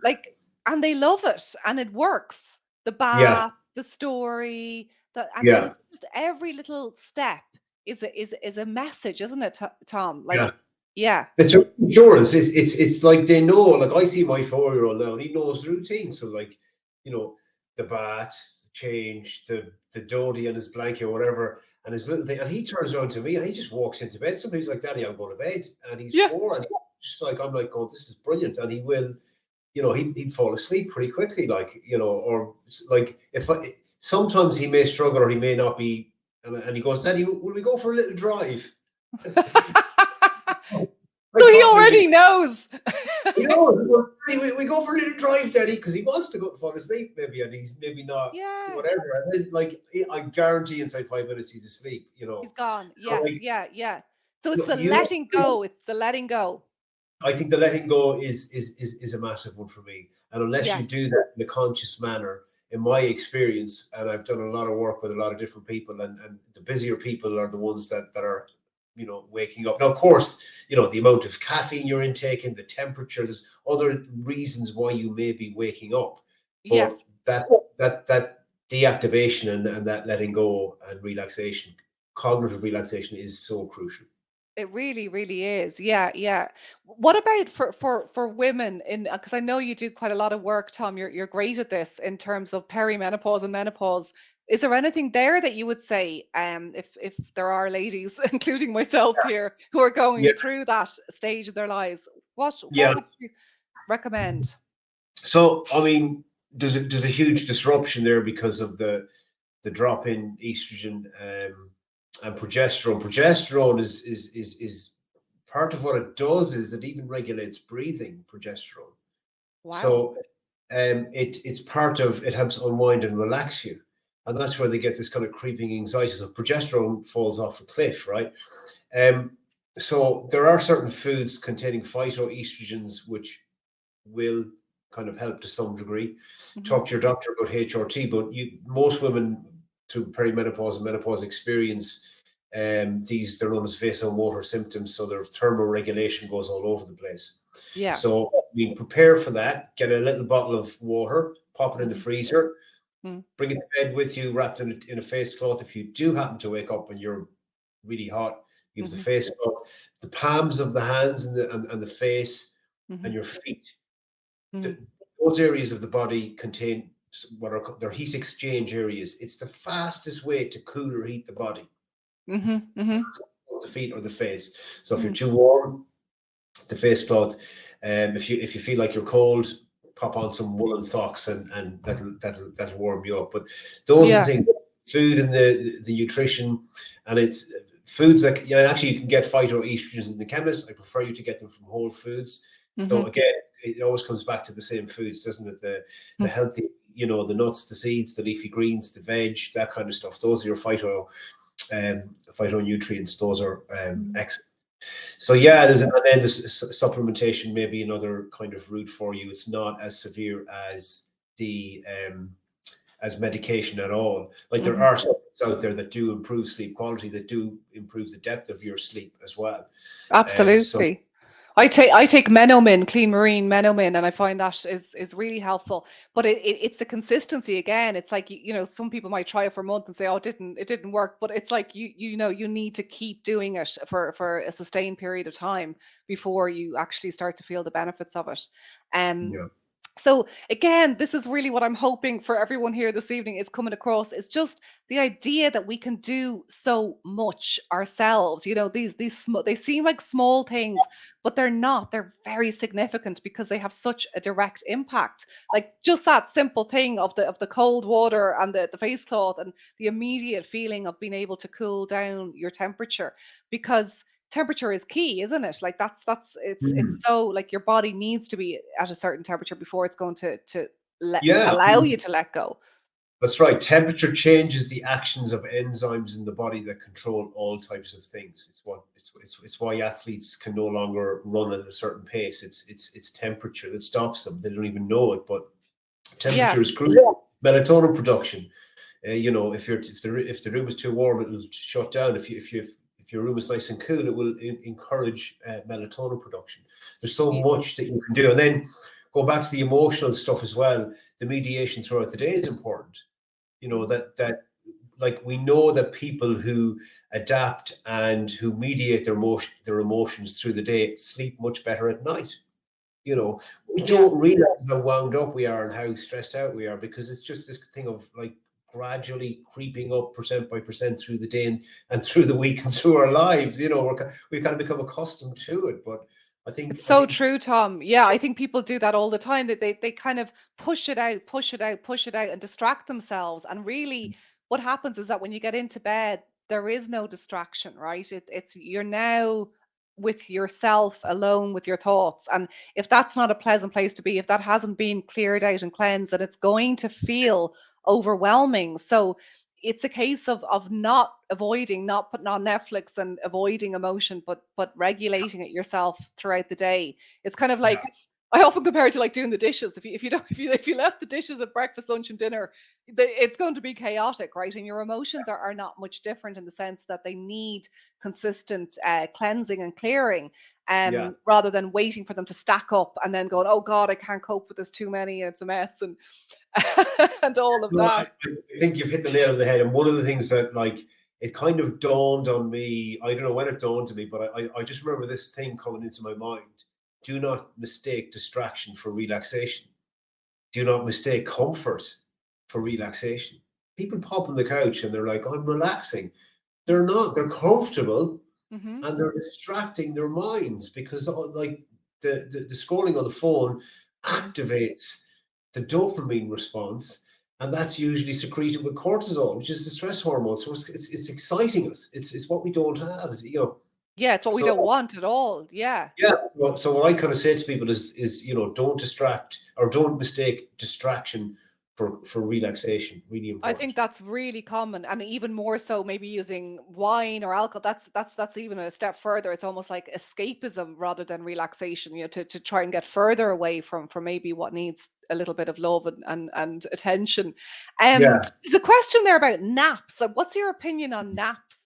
Like, and they love it and it works. The yeah, bath, the story, and yeah, it's just every little step is a message, isn't it, Tom? Like, yeah. yeah, It's insurance. It's like they know. Like I see my 4-year-old now, and he knows the routine. So like, the bath, the change, the dodie and his blanket or whatever, and his little thing, and he turns around to me and he just walks into bed. Sometimes he's like, "Daddy, I'm going to bed," and he's yeah, 4, and he's just like, I'm like, "Oh, this is brilliant," and he will, he'd fall asleep pretty quickly, like or like if sometimes he may struggle or he may not be, and he goes, "Daddy, will we go for a little drive?" so I he thought maybe already knows. we go for a little drive, Daddy, because he wants to go fall asleep, maybe, and he's maybe not, Yeah, whatever. And then, like, I guarantee inside 5 minutes he's asleep. he's gone. So Yes, like, yeah, yeah. So it's the you, letting go. It's the letting go. I think the letting go is a massive one for me. And unless Yeah, you do that in a conscious manner, in my experience, and I've done a lot of work with a lot of different people, and the busier people are the ones that are, waking up. Now, of course, the amount of caffeine you're intaking, the temperature, there's other reasons why you may be waking up. But yes. that deactivation and that letting go and relaxation, cognitive relaxation is so crucial. It really, really is. Yeah, yeah. What about for women in, because I know you do quite a lot of work, Tom. You're great at this in terms of perimenopause and menopause. Is there anything there that you would say, if there are ladies, including myself here, who are Yeah, going through that stage of their lives? What yeah. would you recommend? So, I mean, there's a huge disruption there because of the drop in estrogen, and progesterone. Progesterone is part of what it does is it even regulates breathing. Progesterone. Wow. So, it's part of it helps unwind and relax you, and that's where they get this kind of creeping anxiety. So progesterone falls off a cliff, right? Um, so there are certain foods containing phytoestrogens which will kind of help to some degree. Hmm. Talk to your doctor about HRT, but most women through perimenopause and menopause experience they're known as vasomotor symptoms, so their thermoregulation goes all over the place. Yeah. So prepare for that. Get a little bottle of water, pop it in the Hmm. freezer, Hmm. bring it to bed with you, wrapped in a face cloth. If you do happen to wake up and you're really hot, you have the Hmm. face cloth, the palms of the hands and the face Hmm. and your feet. Hmm. Those areas of the body contain what are their heat exchange areas. It's the fastest way to cool or heat the body, Hmm. Hmm. the feet or the face. So if you're Hmm. too warm, the face cloth. If you feel like you're cold, pop on some woolen socks and that'll warm you up. But those are the Yeah. things: food and the nutrition, and it's foods that actually you can get phytoestrogens in the chemist. I prefer you to get them from whole foods. So Hmm. again, it always comes back to the same foods, doesn't it? The healthy, the nuts, the seeds, the leafy greens, the veg, that kind of stuff. Those are your phytonutrients. Those are excellent. So yeah, and then the supplementation may be another kind of route for you. It's not as severe as the as medication at all. Like there Hmm. are supplements out there that do improve sleep quality, that do improve the depth of your sleep as well. So Absolutely. I take Menomin, Clean Marine Menomin, and I find that is really helpful. But it's a consistency again. It's like some people might try it for a month and say, oh, it didn't work. But it's like you need to keep doing it for a sustained period of time before you actually start to feel the benefits of it. Um, yeah, so again, this is really what I'm hoping for everyone here this evening is coming across. Is just the idea that we can do so much ourselves. They seem like small things, but they're not. They're very significant because they have such a direct impact. Like just that simple thing of the cold water and the face cloth and the immediate feeling of being able to cool down your temperature, because temperature is key, isn't it? Like that's it's Mm. so like your body needs to be at a certain temperature before it's going to Yeah. allow you to let go. That's right. Temperature changes the actions of enzymes in the body that control all types of things. It's why athletes can no longer run at a certain pace. It's temperature that stops them. They don't even know it, but Yeah, temperature is crucial. Melatonin production. If the room is too warm, it will shut down. If your room is nice and cool, it will encourage melatonin production. There's so y- much that you can do, and then go back to the emotional stuff as well. The mediation throughout the day is important. mhm. That like we know that people who adapt and who mediate their emotions through the day sleep much better at night. We Yeah. don't realize how wound up we are and how stressed out we are, because it's just this thing of like gradually creeping up percent by percent through the day and through the week and through our lives. We've kind of become accustomed to it. But I think It's I so think true, Tom. Yeah, I think people do that all the time. That they kind of push it out, push it out, push it out, and distract themselves. And really, what happens is that when you get into bed, there is no distraction, right? It's you're now with yourself alone with your thoughts. And if that's not a pleasant place to be, if that hasn't been cleared out and cleansed, then it's going to feel overwhelming. So it's a case of not avoiding, not putting on Netflix and avoiding emotion, but regulating it yourself throughout the day. It's kind of yeah, like I often compare it to like doing the dishes. If you don't if you left the dishes at breakfast, lunch, and dinner, it's going to be chaotic, right? And your emotions are not much different in the sense that they need consistent cleansing and clearing, yeah. rather than waiting for them to stack up and then going, oh God, I can't cope with this too many, and it's a mess and and all of No, that. I think you've hit the nail on the head. And one of the things that like it kind of dawned on me, I don't know when it dawned on me, but I just remember this thing coming into my mind. Do not mistake distraction for relaxation. Do not mistake comfort for relaxation. People pop on the couch and they're like, I'm relaxing. They're not, they're comfortable Hmm. and they're distracting their minds because like the scrolling on the phone activates the dopamine response, and that's usually secreted with cortisol, which is the stress hormone. So it's exciting us. It's what we don't have. Yeah, it's what we So don't want at all. Yeah. yeah. So what I kind of say to people is don't distract or don't mistake distraction for relaxation. Really I important. think that's really common, and even more so maybe using wine or alcohol. That's even a step further. It's almost like escapism rather than relaxation, to try and get further away from maybe what needs a little bit of love and attention. Yeah. There's a question there about naps. So what's your opinion on naps?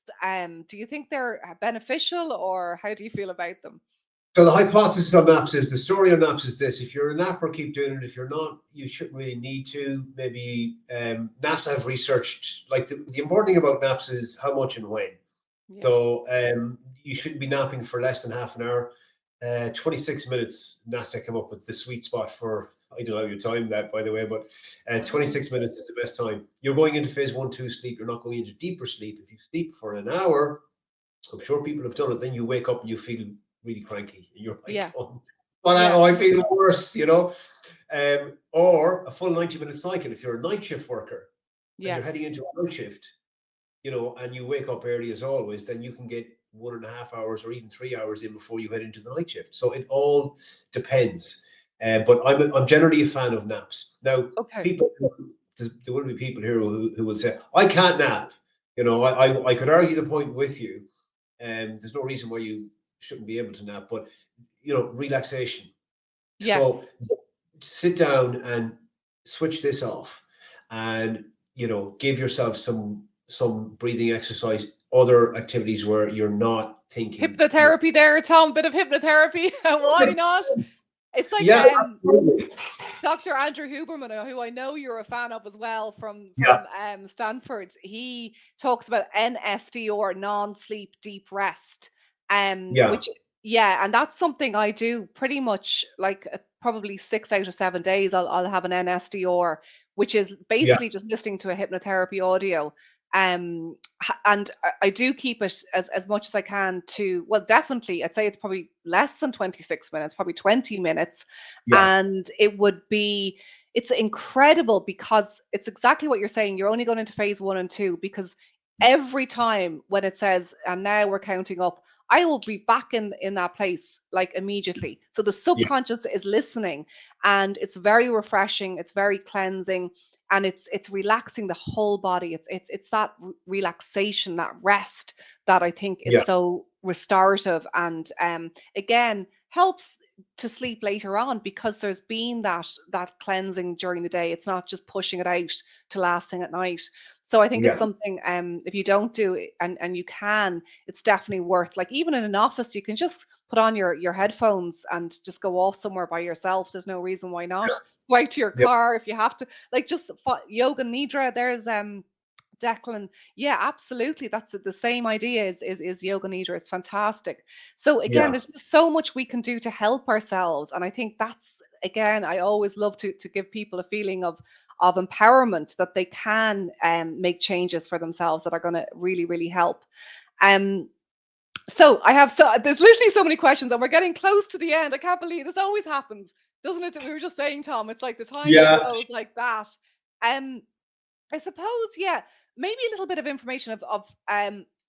Do you think they're beneficial, or how do you feel about them? So the hypothesis on naps is the story on naps is this: if you're a napper, keep doing it. If you're not, you shouldn't really need to. Maybe NASA have researched like the important thing about naps is how much and when. Yeah. So you shouldn't be napping for less than half an hour. 26 minutes, NASA came up with the sweet spot for. I don't know how you time that, by the way, but Wow. 26 minutes is the best time. You're going into phase 1, 2 sleep. You're not going into deeper sleep. If you sleep for an hour, I'm sure people have done it. Then you wake up and you feel really cranky, and you're like, Yeah. "Oh, well, Yeah. I feel worse." Or a full 90-minute cycle. If you're a night shift worker and you're heading Yes. into a night shift, and you wake up early as always, then you can get 1.5 hours or even 3 hours in before you head into the night shift. So it all depends. But I'm generally a fan of naps. Now, Okay. people, there will be people here who will say, I can't nap. I could argue the point with you, and there's no reason why you shouldn't be able to nap, but relaxation. So Yes. sit down and switch this off. and give yourself some breathing exercise, other activities where you're not thinking. Hypnotherapy there, Tom, bit of hypnotherapy. Why not? It's like Yeah, absolutely. Dr. Andrew Huberman, who I know you're a fan of as well from Yeah, Stanford. He talks about NSDR, non-sleep deep rest, yeah, which and that's something I do pretty much like probably 6 out of 7 days. I'll have an NSDR, which is yeah, basically just listening to a hypnotherapy audio. And I do keep it as much as I can to, well, definitely, I'd say it's probably less than 26 minutes, probably 20 minutes. yeah, And it's incredible because it's exactly what you're saying. You're only going into phase 1 and 2 because every time when it says, and now we're counting up, I will be back in that place like immediately. So the yeah, subconscious is listening, and it's very refreshing. It's very cleansing, and it's relaxing the whole body. It's that relaxation, that rest that I think is yeah, so restorative, and again helps to sleep later on because there's been that cleansing during the day. It's not just pushing it out to last thing at night. So I think it's yeah, something, if you don't do it, and you can, it's definitely worth, like, even in an office you can just put on your headphones and just go off somewhere by yourself. There's no reason why not. Go out to your yeah, car if you have to, like, just yoga nidra. There's Declan. Yeah, absolutely. That's the same idea is yoga nidra. It's fantastic. So again, yeah, there's just so much we can do to help ourselves. And I think that's, again, I always love to give people a feeling of empowerment, that they can make changes for themselves that are going to really, really help. Um, so there's literally so many questions, and we're getting close to the end. I can't believe this always happens, doesn't it? We were just saying, Tom, it's like the time just yeah. goes like that. Um, I suppose, yeah, maybe a little bit of information of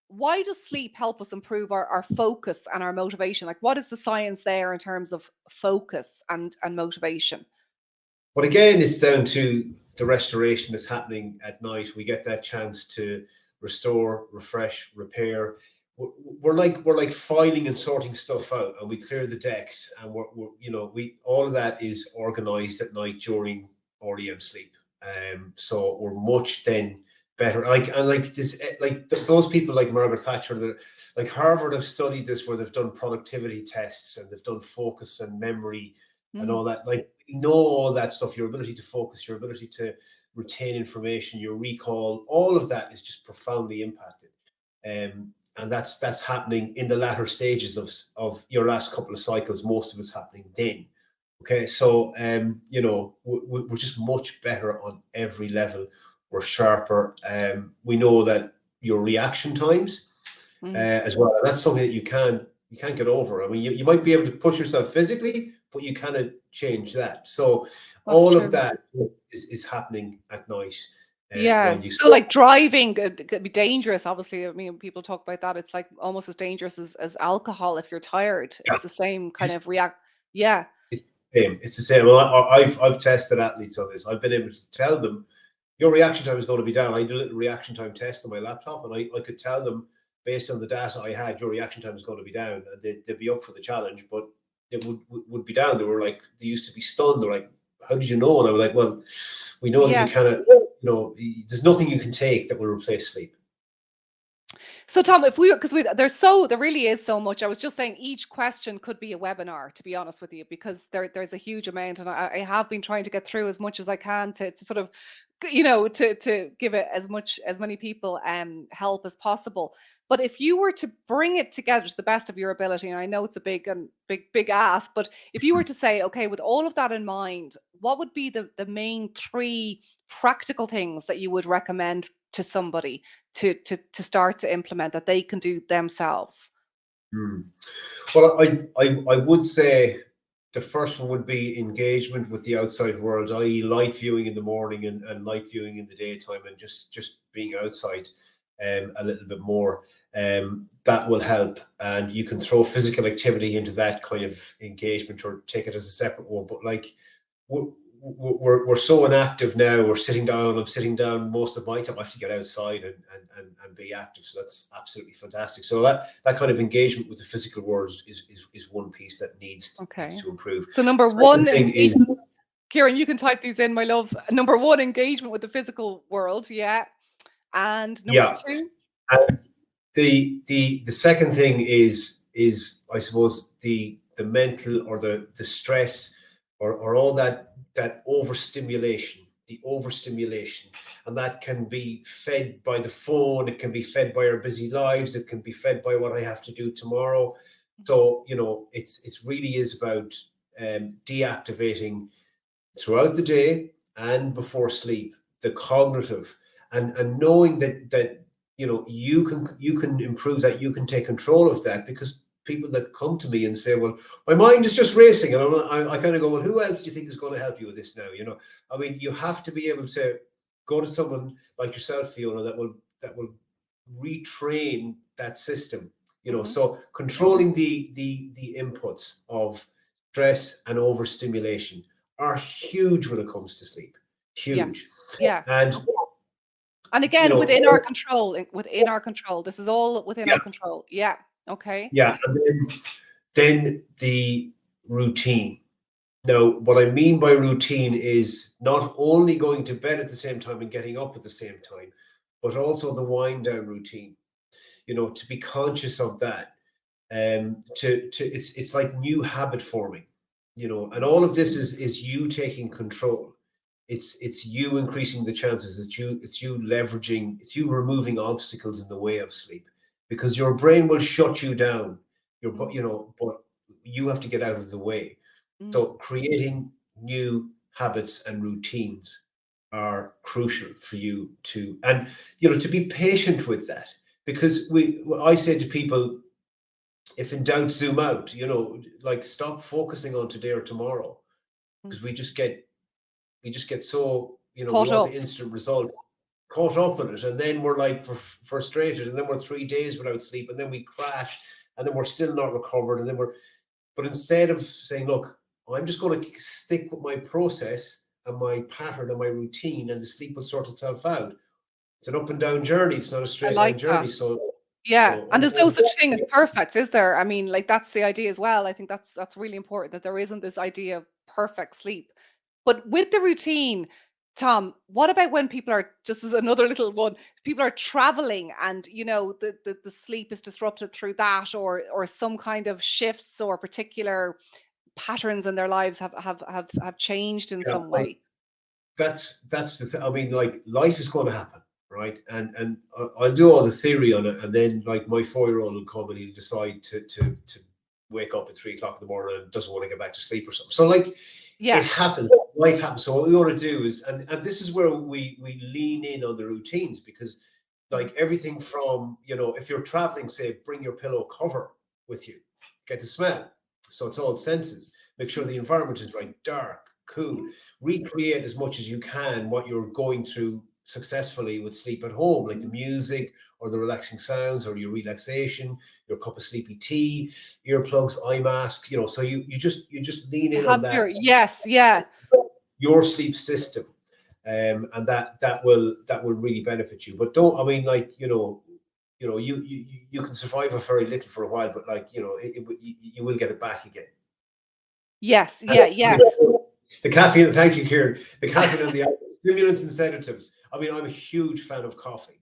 why does sleep help us improve our focus and our motivation? Like, what is the science there in terms of focus and motivation? But again, it's down to the restoration that's happening at night. We get that chance to restore, refresh, repair. We're like filing and sorting stuff out, and we clear the decks, and we all of that is organized at night during REM sleep. So we're much then better. Like this, those people like Margaret Thatcher, like Harvard have studied this, where they've done productivity tests and they've done focus and memory and Mm, all that. Like, we know all that stuff, your ability to focus, your ability to retain information, your recall, all of that is just profoundly impacted. And that's happening in the latter stages of your last couple of cycles. Most of it's happening then. Okay, so we're just much better on every level. We're sharper. We know that your reaction times mm, as well. And that's something that you can't get over. I mean, you might be able to push yourself physically, but you cannot change that. So that's all of true. that is happening at night Yeah. when you So, stop. like, driving could be dangerous. Obviously, I mean, people talk about that. It's like almost as dangerous as alcohol if you're tired. Yeah, It's the same kind it's, of react. Yeah. it's the same. It's the same. Well, I've tested athletes on this. I've been able to tell them your reaction time is going to be down. I did a little reaction time test on my laptop, and I could tell them based on the data I had, your reaction time is going to be down, and they'd be up for the challenge, but it would be down. They were like, they used to be stunned. They're like, how did you know? And I was like, well, we know that you Yeah. cannot, there's nothing you can take that will replace sleep. So, Tom, if because there really is so much. I was just saying each question could be a webinar, to be honest with you, because there's a huge amount, and I have been trying to get through as much as I can to sort of, to give it as many people help as possible. But if you were to bring it together to the best of your ability, and I know it's a big ask, but if you were to say, okay, with all of that in mind, what would be the main three practical things that you would recommend to somebody to start to implement that they can do themselves? Hmm. Well, I would say the first one would be engagement with the outside world, i.e., light viewing in the morning and light viewing in the daytime, and just being outside a little bit more. That will help, and you can throw physical activity into that kind of engagement or take it as a separate one. But like, we're so inactive now. We're sitting down. I'm sitting down most of my time. I have to get outside and be active. So that's absolutely fantastic. So that kind of engagement with the physical world is one piece that needs Okay. to improve. So number one, Second thing is engagement. Kieran, you can type these in, my love. Number one, engagement with the physical world. Yeah. And number Yeah. two? And the second thing is I suppose the mental or the stress or all that overstimulation, and that can be fed by the phone, it can be fed by our busy lives, it can be fed by what I have to do tomorrow. So it's really is about deactivating throughout the day and before sleep the cognitive, and knowing that you can improve that, you can take control of that, because people that come to me and say, well, my mind is just racing, and I kind of go, well, who else do you think is going to help you with this now? I mean, you have to be able to go to someone like yourself, Fiona, that will retrain that system. So controlling the inputs of stress and overstimulation are huge when it comes to sleep. Huge. Yeah. And again, within our control. This is all within our control. Yeah. Okay. Yeah. And then the routine. Now, what I mean by routine is not only going to bed at the same time and getting up at the same time, but also the wind down routine. To be conscious of that. It's like new habit forming. And all of this is you taking control. It's you increasing the chances. It's you leveraging. It's you removing obstacles in the way of sleep, because your brain will shut you down. But you have to get out of the way. So creating new habits and routines are crucial for you to be patient with that, because I say to people, if in doubt, zoom out. Like, stop focusing on today or tomorrow, because we just get so we want the instant result, caught up in it, and then we're like frustrated, and then we're 3 days without sleep, and then we crash, and then we're still not recovered, and then but instead of saying, look, I'm just going to stick with my process and my pattern and my routine, and the sleep will sort itself out. It's an up and down journey. It's not a straight line journey. So yeah, and there's no such thing as perfect, is there? I mean, like, that's the idea as well. I think that's really important, that there isn't this idea of perfect sleep. But with the routine, Tom, what about when people are, just as another little one, people are traveling and the sleep is disrupted through that, or some kind of shifts or particular patterns in their lives have changed in some way? That's the thing. I mean, like, life is going to happen, right? And I'll do all the theory on it, and then, like, my 4-year-old will come and he'll decide to wake up at 3 o'clock in the morning and doesn't want to get back to sleep or something. So, like, it happens. Life happens. So what we want to do is, and this is where we lean in on the routines, because, like, everything from, if you're traveling, say, bring your pillow cover with you, get the smell. So it's all senses. Make sure the environment is right, dark, cool. Recreate as much as you can what you're going through successfully with sleep at home, like the music or the relaxing sounds or your relaxation, your cup of sleepy tea, earplugs, eye mask. So you just lean in on that. Your sleep system, and that will really benefit you. But don't, I mean, like, you can survive a very little for a while, but, like, you will get it back again. Yes. The caffeine, thank you, Kieran. The caffeine and the stimulants and sedatives. I mean, I'm a huge fan of coffee,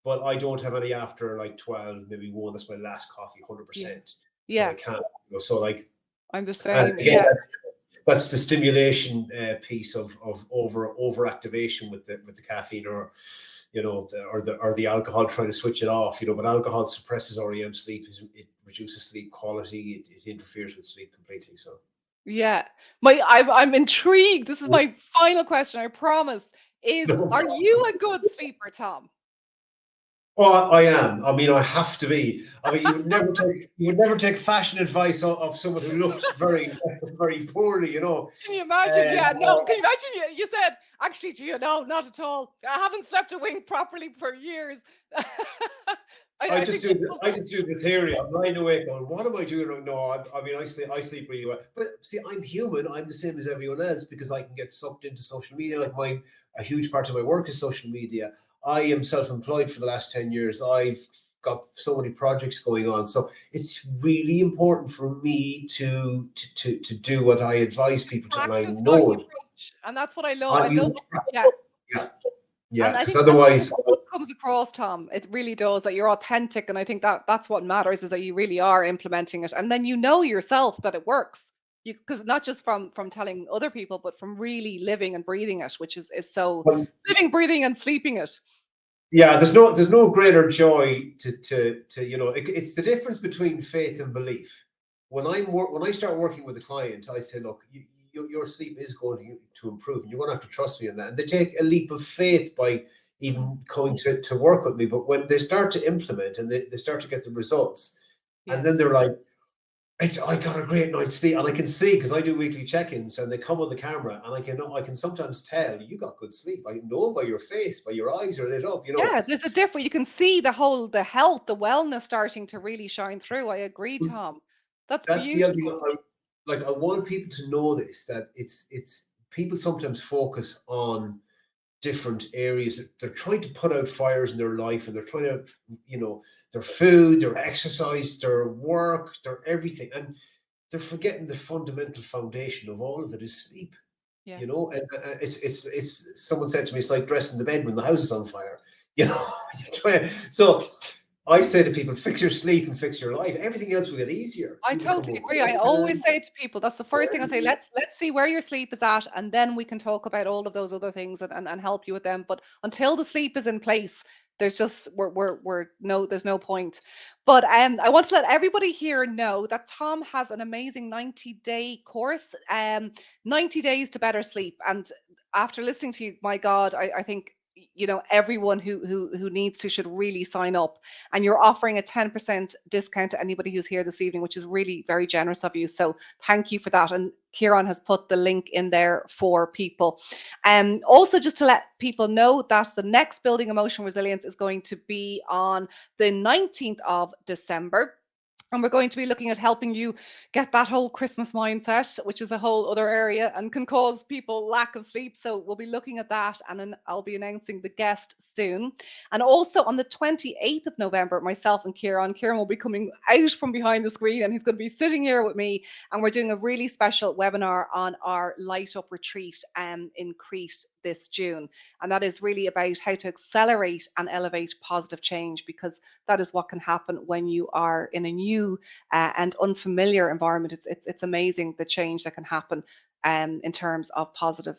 but I don't have any after like 12, maybe 1. That's my last coffee, 100%. Yeah. I can't. So, like, I'm the same. Again, that's the stimulation piece of overactivation with the caffeine, or the alcohol, trying to switch it off. But alcohol suppresses REM sleep. It reduces sleep quality. It interferes with sleep completely. So. Yeah, I'm intrigued. This is my final question, I promise. Are you a good sleeper, Tom? Well, I am. I mean, I have to be. I mean, you would never take fashion advice of someone who looks very, very poorly. Can you imagine? No. Can you imagine? You said, actually, no, not at all. I haven't slept a wink properly for years. I just do the theory. I'm lying awake going, what am I doing? No, I mean, I sleep really well. But see, I'm human. I'm the same as everyone else, because I can get sucked into social media. Like, a huge part of my work is social media. I am self-employed for the last 10 years. I've got so many projects going on. So it's really important for me to do what I advise people to, and I know it. much. And that's what I love. I love, You, yeah. yeah, And yeah, I because think that otherwise, comes across, Tom. It really does, that you're authentic. And I think that that's what matters, is that you really are implementing it. And then you know yourself that it works. You, because not just from telling other people, but from really living and breathing it, which is so, well, living, breathing, and sleeping it. yeah, there's no greater joy to it's the difference between faith and belief. When I start working with a client, I say, look, your sleep is going to improve, and you're going to have to trust me on that. And they take a leap of faith by even coming to work with me. But when they start to implement and they start to get the results, and then Yes. they're like, I got a great night's sleep, and I can see, because I do weekly check-ins, and they come on the camera, and I can sometimes tell you got good sleep. I know by your face, by your eyes are lit up. Yeah, there's a difference. You can see the health, the wellness starting to really shine through. I agree, Tom. That's That's the other thing. beautiful. I want people to know this, that it's people sometimes focus on different areas. They're trying to put out fires in their life, and they're trying to, their food, their exercise, their work, their everything, and they're forgetting the fundamental foundation of all of it is sleep. Yeah. And it's someone said to me, it's like dressing the bed when the house is on fire. So I say to people, fix your sleep and fix your life. Everything else will get easier. I You become totally more agree. I confident. always say to people, that's the first thing I say. Let's see where your sleep is at, and then we can talk about all of those other things, and help you with them. But until the sleep is in place, there's just we're no there's no point. But I want to let everybody here know that Tom has an amazing 90-day course, 90 days to better sleep. And after listening to you, my God, I think everyone who needs to should really sign up. And you're offering a 10% discount to anybody who's here this evening, which is really very generous of you. So thank you for that. And Kieran has put the link in there for people. Also, just to let people know that the next Building Emotional Resilience is going to be on the 19th of December. And we're going to be looking at helping you get that whole Christmas mindset, which is a whole other area and can cause people lack of sleep. So we'll be looking at that, and then I'll be announcing the guest soon. And also on the 28th of November, myself and Kieran will be coming out from behind the screen, and he's going to be sitting here with me. And we're doing a really special webinar on our Light Up retreat in Crete this June. And that is really about how to accelerate and elevate positive change, because that is what can happen when you are in a new and unfamiliar environment. It's amazing the change that can happen in terms of positive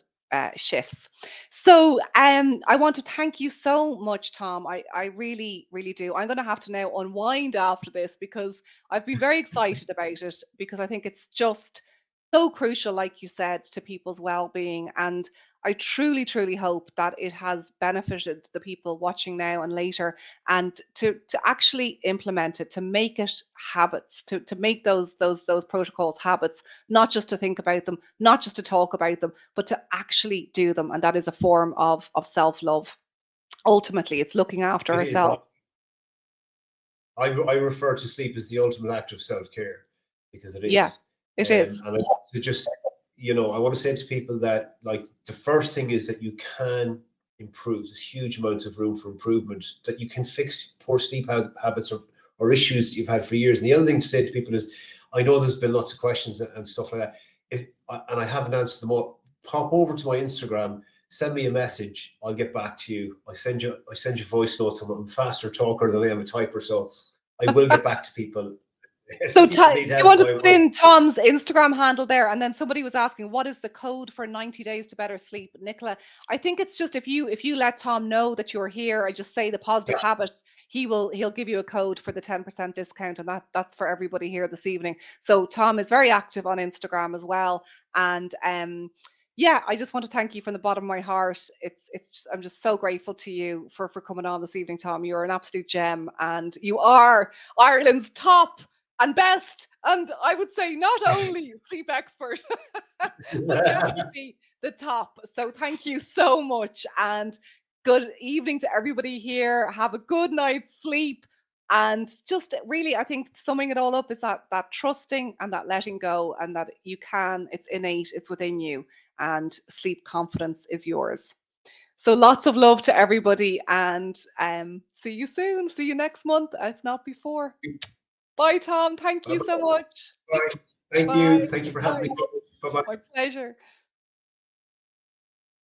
shifts. So I want to thank you so much, Tom. I really, really do. I'm going to have to now unwind after this, because I've been very excited about it, because I think it's just so crucial, like you said, to people's well-being. And I truly, truly hope that it has benefited the people watching now and later, and to actually implement it, to make it habits, to make those protocols habits, not just to think about them, not just to talk about them, but to actually do them. And that is a form of self-love. Ultimately, it's looking after It is. ourselves. I refer to sleep as the ultimate act of self-care, because it Yeah, is. it is. And I want to just, I want to say to people that, like, the first thing is that you can improve. There's huge amounts of room for improvement, that you can fix poor sleep habits or issues that you've had for years. And the other thing to say to people is, I know there's been lots of questions and stuff like that. And I haven't answered them all. Pop over to my Instagram, send me a message. I'll get back to you. I send you voice notes. I'm a faster talker than I am a typer, so I will get back to people. So If people need do you help, want to put in Tom's Instagram handle there? And then somebody was asking, what is the code for 90 days to better sleep? Nicola, I think it's just, if you let Tom know that you're here, I just say the positive habit, he'll give you a code for the 10% discount, and that's for everybody here this evening. So Tom is very active on Instagram as well. And yeah, I just want to thank you from the bottom of my heart. I'm just so grateful to you for coming on this evening, Tom. You're an absolute gem, and you are Ireland's top and best, and I would say not only sleep expert, but definitely the top. So thank you so much, and good evening to everybody here. Have a good night's sleep. And just really, I think summing it all up is that trusting and that letting go, and that you can, it's innate, it's within you, and sleep confidence is yours. So lots of love to everybody, and see you soon. See you next month, if not before. Bye, Tom. Thank you so much. Bye. Thank Bye. you. Thank you for having Bye. me. Bye bye. My pleasure.